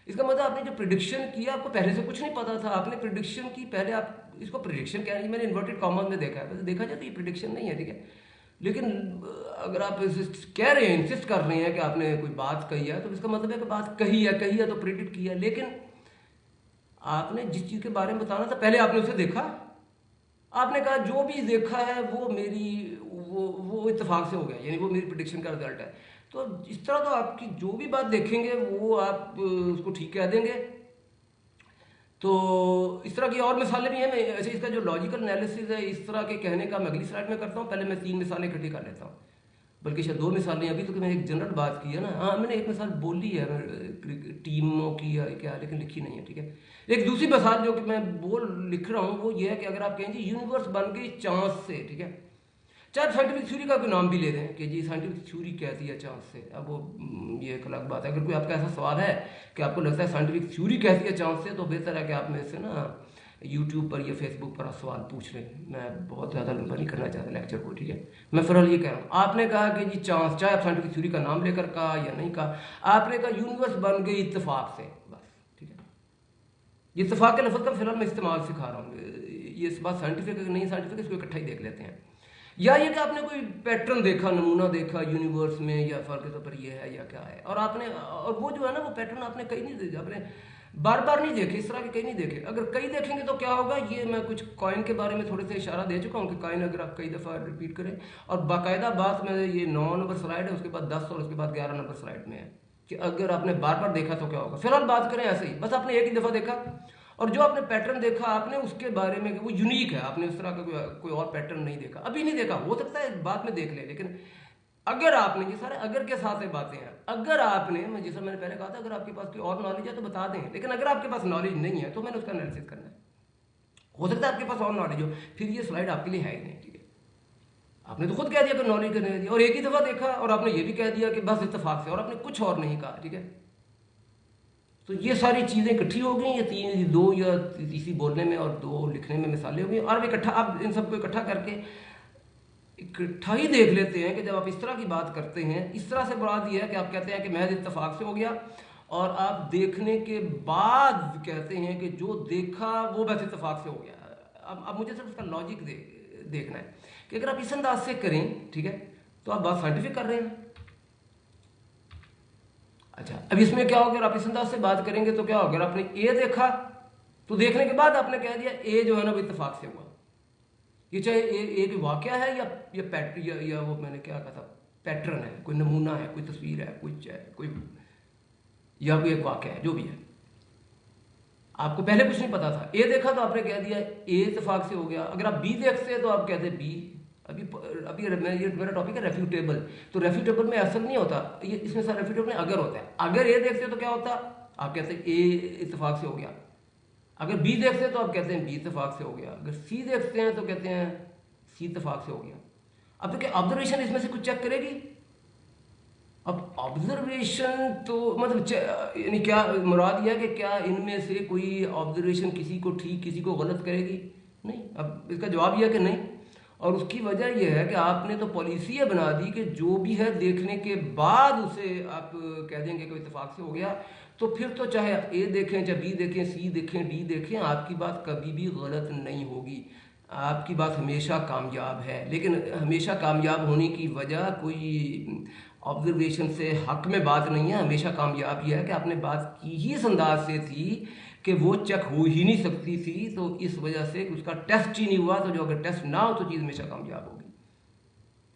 इसका मतलब आपने जो प्रिडिक्शन किया, आपको पहले से कुछ नहीं पता था, आपने प्रिडिक्शन की, पहले आप इसको प्रिडिक्शन कह रहे हैं, मैंने इन्वर्टेड कॉमर्स में देखा है, वैसे देखा जाए तो ये प्रिडिक्शन नहीं है, ठीक है। लेकिन अगर आप कह रहे हैं, इंसिस्ट कर रहे हैं कि आपने कोई बात कही है, तो इसका मतलब है कि बात कही है तो प्रिडिक्ट किया। लेकिन आपने जिस चीज़ के बारे में बताना था पहले आपने उसे देखा, आपने कहा जो भी देखा है वो मेरी वो इत्तेफाक से हो गया, यानी वो मेरी प्रिडिक्शन का रिजल्ट है। तो इस तरह तो आपकी जो भी बात देखेंगे वो आप उसको ठीक कह देंगे। तो इस तरह की और मिसालें भी हैं। मैं ऐसे इसका जो लॉजिकल एनालिसिस है इस तरह के कहने का मैं अगली स्लाइड में करता हूँ। पहले मैं 3 मिसालें इकट्ठी कर लेता हूँ, बल्कि शायद 2 मिसालें। अभी तो मैंने एक जनरल बात की है ना, हाँ मैंने एक मिसाल बोली है टीमों की या क्या, लेकिन लिखी नहीं है, ठीक है। एक दूसरी मिसाल जो कि मैं लिख रहा हूँ वो ये है कि अगर आप कहें जी यूनिवर्स बन गई चांस से, ठीक है, चाहे साइंटिफिक थ्योरी का कोई नाम भी ले दें कि जी साइंटिफिक थ्योरी कहती है चांस से, अब वो ये एक अलग बात है। अगर कोई आपका ऐसा सवाल है कि आपको लगता है साइंटिफिक थ्योरी कहती है चांस से, तो बेहतर है कि आप मेरे से ना यूट्यूब पर या फेसबुक पर आप सवाल पूछ लें। मैं बहुत ज़्यादा लंबा नहीं करना चाहता लेक्चर को, ठीक है। मैं फिलहाल ये कह रहा हूँ, आपने कहा कि जी चांस, चाहे आप साइंटिफिक थ्योरी का नाम लेकर कहा या नहीं कहा, आपने कहा यूनिवर्स बन गई इत्तेफाक से, बस, ठीक है। ये इत्तेफाक के लफ्ज़ का फिलहाल मैं इस्तेमाल सिखा रहा हूँ, ये इस बात साइंटिफिक है नहीं साइंटिफिक, इसको इकट्ठा ही देख लेते हैं। या ये कि आपने कोई पैटर्न देखा, नमूना देखा यूनिवर्स में, या फर्क के तौर पर ये है या क्या है, और आपने, और वो जो है ना वो पैटर्न आपने कहीं नहीं, आपने बार बार नहीं देखे, इस तरह के कहीं नहीं देखे। अगर कई देखेंगे तो क्या होगा, ये मैं कुछ कॉइन के बारे में थोड़े से इशारा दे चुका हूँ कि कॉइन अगर आप कई दफ़ा रिपीट करें, और बाकायदा बात में ये 9 नंबर स्लाइड है, उसके बाद 10 और उसके बाद 11 नंबर स्लाइड में है कि अगर आपने बार बार देखा तो क्या होगा। फिलहाल बात करें ऐसे ही, बस आपने एक ही दफ़ा देखा और जो आपने पैटर्न देखा आपने उसके बारे में वो यूनिक है, आपने उस तरह का कोई और पैटर्न नहीं देखा, अभी नहीं देखा, हो सकता है बाद में देख ले। लेकिन अगर आपने, ये सारे अगर के साथ ये बातें हैं, अगर आपने, मैं जैसा मैंने पहले कहा था, अगर आपके पास कोई और नॉलेज है तो बता दें, लेकिन अगर आपके पास नॉलेज नहीं है तो मैंने उसका एनालिसिस करना है। हो सकता है आपके पास और नॉलेज हो, फिर ये स्लाइड आपके लिए है ही नहीं, ठीक है। आपने तो खुद कह दिया कि नॉलेज करने दिया, और एक ही दफ़ा देखा, और आपने ये भी कह दिया कि बस इत्तेफाक से, और आपने कुछ और नहीं कहा, ठीक है। तो ये सारी चीज़ें इकट्ठी हो गई, ये 2 या तीसरी बोलने में और 2 लिखने में मिसालें हो गई, और अब इकट्ठा, आप इन सबको इकट्ठा करके इकट्ठा ही देख लेते हैं कि जब आप इस तरह की बात करते हैं, इस तरह से मुराद ये है कि आप कहते हैं कि महज इत्तेफाक से हो गया, और आप देखने के बाद कहते हैं कि जो देखा वो बस इत्तेफाक से हो गया। अब मुझे सिर्फ उसका लॉजिक देखना है कि अगर आप इस अंदाज से करें, ठीक है, तो आप बात साइंटिफिक कर रहे हैं। अच्छा, अब इसमें क्या होगा, अगर आप इस अंदाज से बात करेंगे तो क्या होगा, अगर आपने ए देखा तो देखने के बाद आपने कह दिया ए जो है ना वो इत्तेफाक से हुआ। ये चाहे एक वाक़या है या वो मैंने क्या कहा था, पैटर्न है, कोई नमूना है, कोई तस्वीर है, कोई या कोई एक वाक़या है, जो भी है। आपको पहले कुछ नहीं पता था, ए देखा तो आपने कह दिया ए इत्तेफाक से हो गया। अगर आप बी देखते हैं तो आप कहते हैं बी। अभी ये मेरा टॉपिक है रेफ्यूटेबल, तो रेफ्यूटेबल में असल नहीं होता, ये इसमें सारा रेफ्यूटेबल में अगर होता है। अगर ए देखते हो तो क्या होता, आप कहते हैं ए इत्तेफाक से हो गया। अगर बी देखते हैं तो आप कहते हैं बी इत्तेफाक से हो गया। अगर सी देखते हैं तो कहते हैं सी इत्तेफाक से हो गया। अब तो क्या ऑब्जर्वेशन इसमें से कुछ चेक करेगी? अब ऑब्जर्वेशन तो मतलब यानी क्या मुराद यह है कि क्या इनमें से कोई ऑब्जर्वेशन किसी को ठीक किसी को गलत करेगी? नहीं। अब इसका जवाब यह है कि नहीं। और उसकी वजह यह है कि आपने तो पॉलिसी बना दी कि जो भी है देखने के बाद उसे आप कह देंगे कि इत्तेफाक से हो गया, तो फिर तो चाहे ए देखें, चाहे बी देखें, सी देखें, डी देखें, आपकी बात कभी भी गलत नहीं होगी, आपकी बात हमेशा कामयाब है। लेकिन हमेशा कामयाब होने की वजह कोई ऑब्जर्वेशन से हक में बात नहीं है। हमेशा कामयाब यह है कि आपने बात की ही इस अंदाज से थी कि वो चेक हो ही नहीं सकती थी, तो इस वजह से उसका टेस्ट ही नहीं हुआ। तो जो अगर टेस्ट ना हो तो चीज़ हमेशा कामयाब होगी।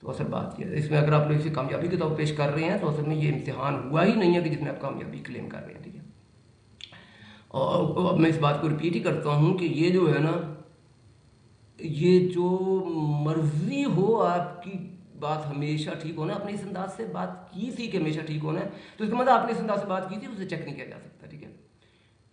तो असल बात यह है, इसमें अगर आप लोग इसे कामयाबी के तौर पेश कर रहे हैं तो असल में ये इम्तिहान हुआ ही नहीं है कि जिसमें आप कामयाबी क्लेम कर रहे हैं, ठीक है। और अब मैं इस बात को रिपीट ही करता हूँ कि ये जो है ना, ये जो मर्जी हो आपकी बात हमेशा ठीक होना, आपने इस अंदाज से बात की थी कि हमेशा ठीक होना है, तो इसका मतलब आपने इस अंदाज से बात की थी, उसे चेक नहीं किया जा सकता, ठीक है।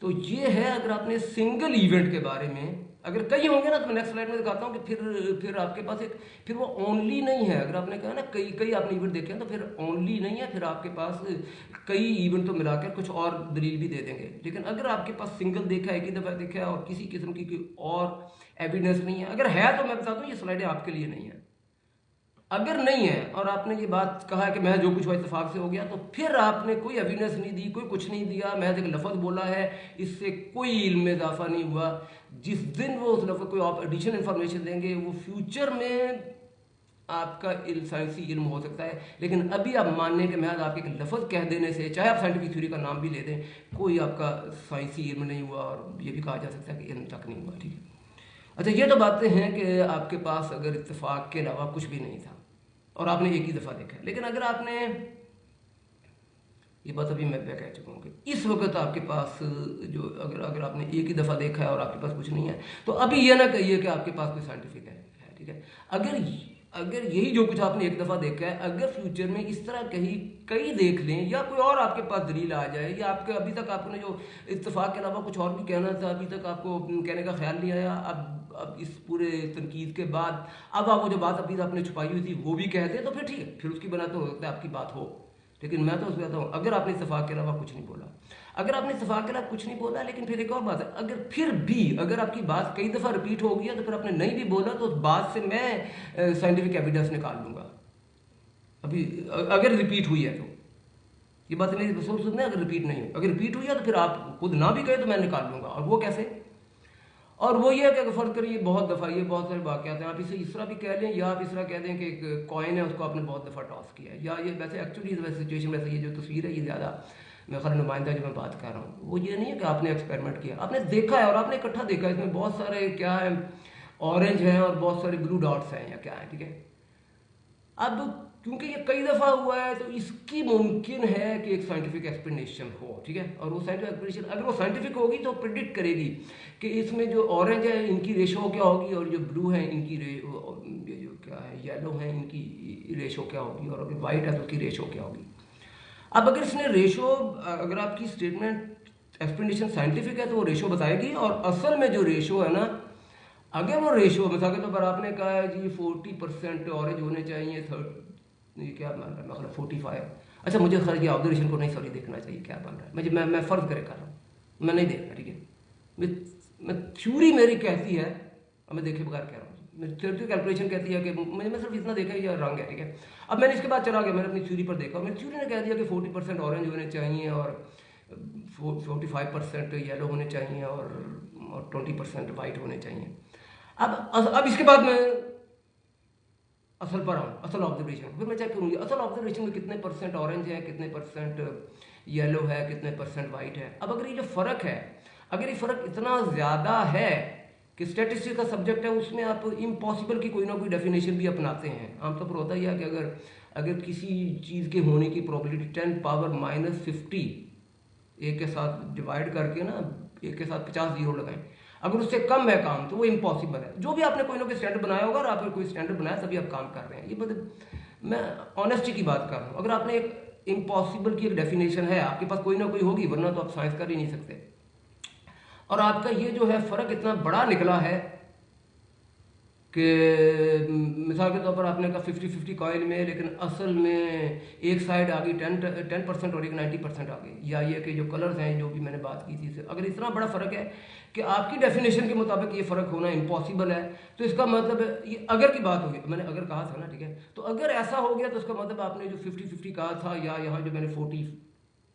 तो ये है अगर आपने सिंगल इवेंट के बारे में, अगर कई होंगे ना तो मैं नेक्स्ट स्लाइड में दिखाता हूँ कि फिर आपके पास एक, फिर वो ओनली नहीं है। अगर आपने कहा ना कई कई आपने इवेंट देखे हैं, तो फिर ओनली नहीं है, फिर आपके पास कई इवेंट तो मिलाकर कुछ और दलील भी दे देंगे। लेकिन अगर आपके पास सिंगल देखा है, एक ही दफ़ा देखा है और किसी किस्म की कोई और एविडेंस नहीं है, अगर है तो मैं बता दूँ ये स्लाइडें आपके लिए नहीं है। अगर नहीं है और आपने ये बात कहा कि मैं जो कुछ हुआ इत्तेफाक से हो गया, तो फिर आपने कोई एविडेंस नहीं दी, कोई कुछ नहीं दिया, महज एक लफ्ज़ बोला है, इससे कोई इल्म में इजाफा नहीं हुआ। जिस दिन वो उस लफ्ज़ कोई आप एडिशनल इंफॉर्मेशन देंगे, वो फ्यूचर में आपका साइंसी इल्म हो सकता है। लेकिन अभी आप मानने के महज आपके एक लफ्ज़ कह देने से, चाहे आप साइंटिफिक थ्योरी का नाम भी ले दें, कोई आपका साइंसी इल्म नहीं हुआ, और ये भी कहा जा सकता है कि इल्म तक नहीं हुआ, ठीक है। अच्छा, ये तो बातें हैं कि आपके पास अगर इत्तेफाक के अलावा कुछ भी नहीं था और आपने एक ही दफ़ा देखा है। लेकिन अगर आपने, ये बात अभी मैं कह चुका हूँ कि इस वक्त आपके पास जो अगर आपने एक ही दफ़ा देखा है और आपके पास कुछ नहीं है, तो अभी ये ना कहिए कि आपके पास कोई साइंटिफिक है, ठीक है। अगर यही जो कुछ आपने एक दफ़ा देखा है, अगर फ्यूचर में इस तरह कई देख लें, या कोई और आपके पास दलील आ जाए, या आपके अभी तक आपने जो इत्तेफाक के अलावा कुछ और भी कहना था, अभी तक आपको कहने का ख्याल नहीं आया, अब इस पूरे तनकीद के बाद अब आप वो जो बात अभी आपने छुपाई हुई थी वो भी कह दें, तो फिर ठीक है, फिर उसकी बना तो हो सकता है आपकी बात हो। लेकिन मैं तो उसमें कहता हूँ अगर आपने इत्तेफाक के अलावा कुछ नहीं बोला, अगर आपने इत्तेफाक के अलावा कुछ नहीं बोला, लेकिन फिर एक और बात है, अगर फिर भी अगर आपकी बात कई दफ़ा रिपीट हो गई है, तो फिर आपने नहीं भी बोला, तो उस बात से मैं साइंटिफिक एविडेंस निकाल लूँगा। अभी अगर रिपीट हुई है तो ये बात मेरी सोच सुनने, अगर रिपीट नहीं हुई, अगर रिपीट हुई है तो फिर आप खुद ना भी कहे तो मैं निकाल लूँगा। और वो कैसे? और वो ये है कि अगर फ़र्क करिए, बहुत दफ़ा ये बहुत सारे वाक़यात हैं, आप इसे इस तरह भी कह लें, या आप इस तरह कह दें कि एक कॉइन है, उसको आपने बहुत दफ़ा टॉस किया है, या ये वैसे एक्चुअली वैसे सिचुएशन, वैसे ये जो तस्वीर है ये ज़्यादा मैं खैर नुमाइंदा जो मैं बात कर रहा हूँ, वो ये नहीं है कि आपने एक्सपेरिमेंट किया, आपने देखा है और आपने इकट्ठा देखा है, इसमें बहुत सारे क्या है, ऑरेंज हैं और बहुत सारे ब्लू डॉट्स हैं या क्या है, ठीक है। अब क्योंकि ये कई दफ़ा हुआ है, तो इसकी मुमकिन है कि एक साइंटिफिक एक्सप्लेनेशन हो, ठीक है। और वो साइंटिफिक एक्सप्लेनेशन अगर वो साइंटिफिक होगी तो प्रिडिक्ट करेगी कि इसमें जो ऑरेंज है इनकी रेशो क्या होगी, और जो ब्लू है इनकी जो क्या है येलो है इनकी रेशो क्या होगी, और अगर वाइट है तो उसकी रेशो क्या होगी। अब अगर इसने रेशो, अगर आपकी स्टेटमेंट एक्सप्लेनेशन साइंटिफिक है तो वो रेशो बताएगी, और असल में जो रेशो है ना, अगर वो रेशो मिसाल के तौर पर आपने कहा है जी 40% ऑरेंज होने चाहिए, ये क्या बन रहा है, मतलब 45, अच्छा मुझे खैर ये ऑब्जर्वेशन को नहीं सॉरी देखना चाहिए क्या बन रहा है, मैं फ़र्ज करे कर रहा हूँ, मैं नहीं देख रहा, ठीक है। मैं थ्योरी मेरी कहती है, और मैं देखे बगैर कह रहा हूँ, मेरी थ्योरी कैलकुलेशन कहती है कि मैं सिर्फ इतना देखा ये रंग है, ठीक है। अब मैंने इसके बाद चला गया, मैंने अपनी थ्योरी पर देखा, मेरी थ्योरी ने कह दिया कि 40% ऑरेंज होने चाहिए और 45% येलो होने चाहिए और 20% वाइट होने चाहिए। अब इसके बाद मैं असल पर आऊँ, असल ऑब्जर्वेशन, फिर मैं चेक करूँगी असल ऑब्जर्वेशन में कितने परसेंट ऑरेंज है, कितने परसेंट येलो है, कितने परसेंट वाइट है। अब अगर ये जो फ़र्क है, अगर ये फ़र्क इतना ज़्यादा है कि स्टैटिस्टिक्स का सब्जेक्ट है, उसमें आप इम्पॉसिबल की कोई ना कोई डेफिनेशन भी अपनाते हैं। आमतौर पर होता ही है कि अगर किसी चीज़ के होने की प्रोबेबिलिटी 10⁻⁻50 एक के साथ डिवाइड करके ना, एक के साथ 50 जीरो लगाएं, अगर उससे कम है काम तो वो इम्पॉसिबल है। जो भी आपने कोई ना कोई स्टैंडर्ड बनाया होगा, और आपने कोई स्टैंडर्ड बनाया तभी आप काम कर रहे हैं, ये मतलब मैं ऑनेस्टी की बात कर रहा हूँ। अगर आपने एक इम्पॉसिबल की एक डेफिनेशन है, आपके पास कोई ना कोई होगी, वरना तो आप साइंस कर ही नहीं सकते। और आपका ये जो है फ़र्क इतना बड़ा निकला है कि मिसाल के तौर पर आपने कहा 50-50 कॉइल में, लेकिन असल में एक साइड आ गई 10% और एक 90% आ गई, या ये कि जो कलर्स हैं जो भी मैंने बात की थी, अगर इतना बड़ा फ़र्क है कि आपकी डेफिनेशन के मुताबिक ये फ़र्क होना इम्पॉसिबल है, तो इसका मतलब ये अगर की बात होगी, मैंने अगर कहा था ना, ठीक है, तो अगर ऐसा हो गया तो इसका मतलब आपने जो 50-50 कहा था, या यहाँ जो मैंने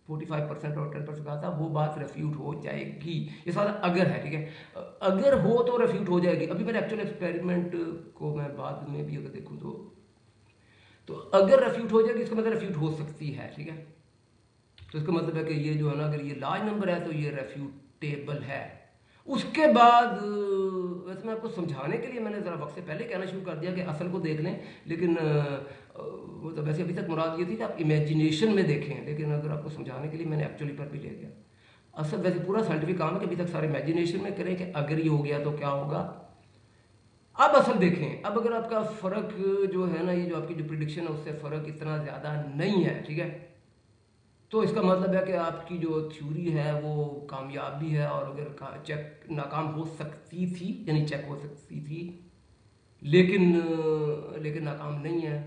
45% और 10% कहा था, वो बात रेफ्यूट हो जाएगी। ये सारा अगर है, ठीक है, अगर हो तो रेफ्यूट हो जाएगी। अभी मैंने एक्चुअल एक्सपेरिमेंट को मैं बाद में भी अगर देखूँ तो अगर रेफ्यूट हो जाएगी, इसका मतलब रेफ्यूट हो सकती है, ठीक है। तो इसका मतलब है कि ये जो है ना, अगर ये लार्ज नंबर है तो ये रेफ्यूटेबल है। उसके बाद वैसे मैं आपको समझाने के लिए मैंने ज़रा वक्त से पहले कहना शुरू कर दिया कि असल को देख लें, लेकिन वो तो वैसे अभी तक मुराद ये थी कि आप इमेजिनेशन में देखें, लेकिन अगर आपको समझाने के लिए मैंने एक्चुअली पर भी ले गया। असल वैसे पूरा साइंटिफिक काम है कि अभी तक सारे इमेजिनेशन में करें कि अगर ये हो गया तो क्या होगा। अब असल देखें, अब अगर आपका फ़र्क जो है ना, ये जो आपकी जो प्रिडिक्शन है उससे फ़र्क इतना ज़्यादा नहीं है, ठीक है, तो इसका मतलब है कि आपकी जो थ्योरी है वो कामयाब भी है, और अगर चेक नाकाम हो सकती थी, यानी चेक हो सकती थी, लेकिन नाकाम नहीं है,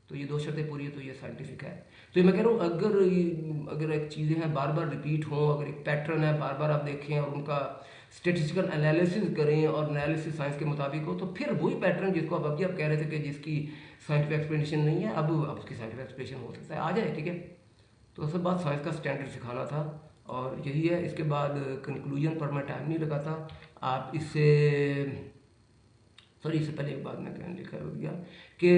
तो ये दो शर्तें पूरी है, तो ये साइंटिफिक है। तो ये मैं कह रहा हूँ, अगर एक चीज़ें हैं बार बार रिपीट हों, अगर एक पैटर्न है बार बार आप देखें और उनका स्टेटिस्टिकल एनालिसिस करें और एनालिसिस साइंस के मुताबिक हो, तो फिर वही पैटर्न जिसको आप अभी आप कह रहे थे कि जिसकी साइंटिफिक एक्सप्लेनेशन नहीं है, अब उसकी साइंटिफिक एक्सप्लेनेशन हो सकता है आ जाए, ठीक है। तो असल बात साइंस का स्टैंडर्ड सिखाना था, और यही है। इसके बाद कंक्लूजन पर मैं टाइम नहीं लगाता। आप इससे सॉरी, इससे पहले एक बात मैं कहने लिखा हो गया कि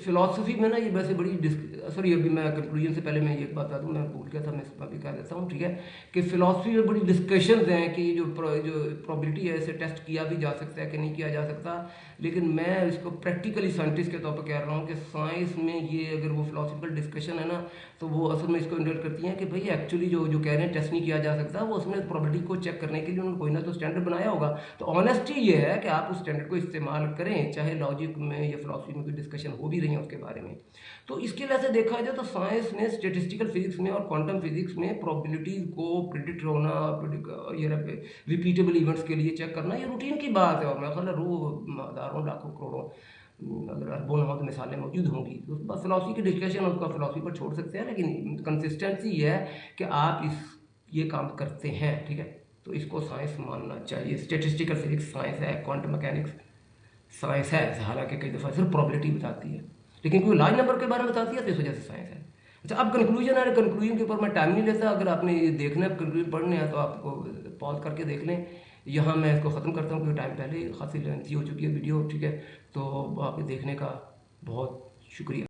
फ़िलासफ़ी में ना ये वैसे बड़ी सॉरी, अभी मैं कंक्लूजन से पहले मैं ये बता दूँ, मैं भूल गया था, मैं इसमें भी कह देता हूँ, ठीक है, कि फ़िलासफ़ी में बड़ी डिस्कशंस हैं कि जो प्रोबेबिलिटी है इसे टेस्ट किया भी जा सकता है कि नहीं किया जा सकता, लेकिन मैं इसको प्रैक्टिकली साइंटिस्ट के तौर पर कह रहा हूँ कि साइंस में ये अगर वो फ़िलासफ़िकल डिस्कशन है ना, तो वो असल में इसको इंडल्ट करती हैं कि भाई एक्चुअली जो कह रहे हैं टेस्ट नहीं किया जा सकता, वो उसमें प्रोबेबिलिटी को चेक करने के लिए उन्होंने कोई ना तो स्टैंडर्ड बनाया होगा। तो ऑनेस्टी ये है कि आप उस स्टैंडर्ड को इस्तेमाल करें, चाहे लॉजिक में या फिलॉसफी में कोई डिस्कशन हो भी रही है उसके बारे में। तो इसके वजह से देखा जाए तो साइंस में, स्टेटिस्टिकल फिजिक्स में और क्वांटम फिजिक्स में प्रोबेबिलिटीज को प्रिडिक्ट होना, ये रिपीटेबल इवेंट्स के लिए चेक करना, ये रूटीन की बात है, और मेरा ख्याल है हज़ारों लाखों करोड़ों अगर अरबों ना हो तो मिसालें मौजूद होंगी। तो उसके बाद फिलॉसफी की डिस्कशन उसका फिलॉसफी पर छोड़ सकते हैं, लेकिन कंसिस्टेंसी ये है कि आप ये काम करते हैं, ठीक है। तो इसको साइंस मानना चाहिए। स्टेटिस्टिकल फिजिक्स साइंस है, क्वांटम मैकेनिक्स साइंस है, हालांकि कई दफ़ा सिर्फ प्रोबेबिलिटी बताती है, लेकिन कोई लार्ज नंबर के बारे में बताती है, तो इस वजह से साइंस है। अच्छा, अब कंक्लूजन है, कंक्लूजन के ऊपर मैं टाइम नहीं लेता। अगर आपने ये देखना है, कंक्लूजन पढ़ने हैं, तो आपको पॉज करके देख लें। यहाँ मैं इसको ख़त्म करता हूँ क्योंकि टाइम पहले खासी लेंथी हो चुकी है वीडियो, ठीक है। तो आपके देखने का बहुत शुक्रिया।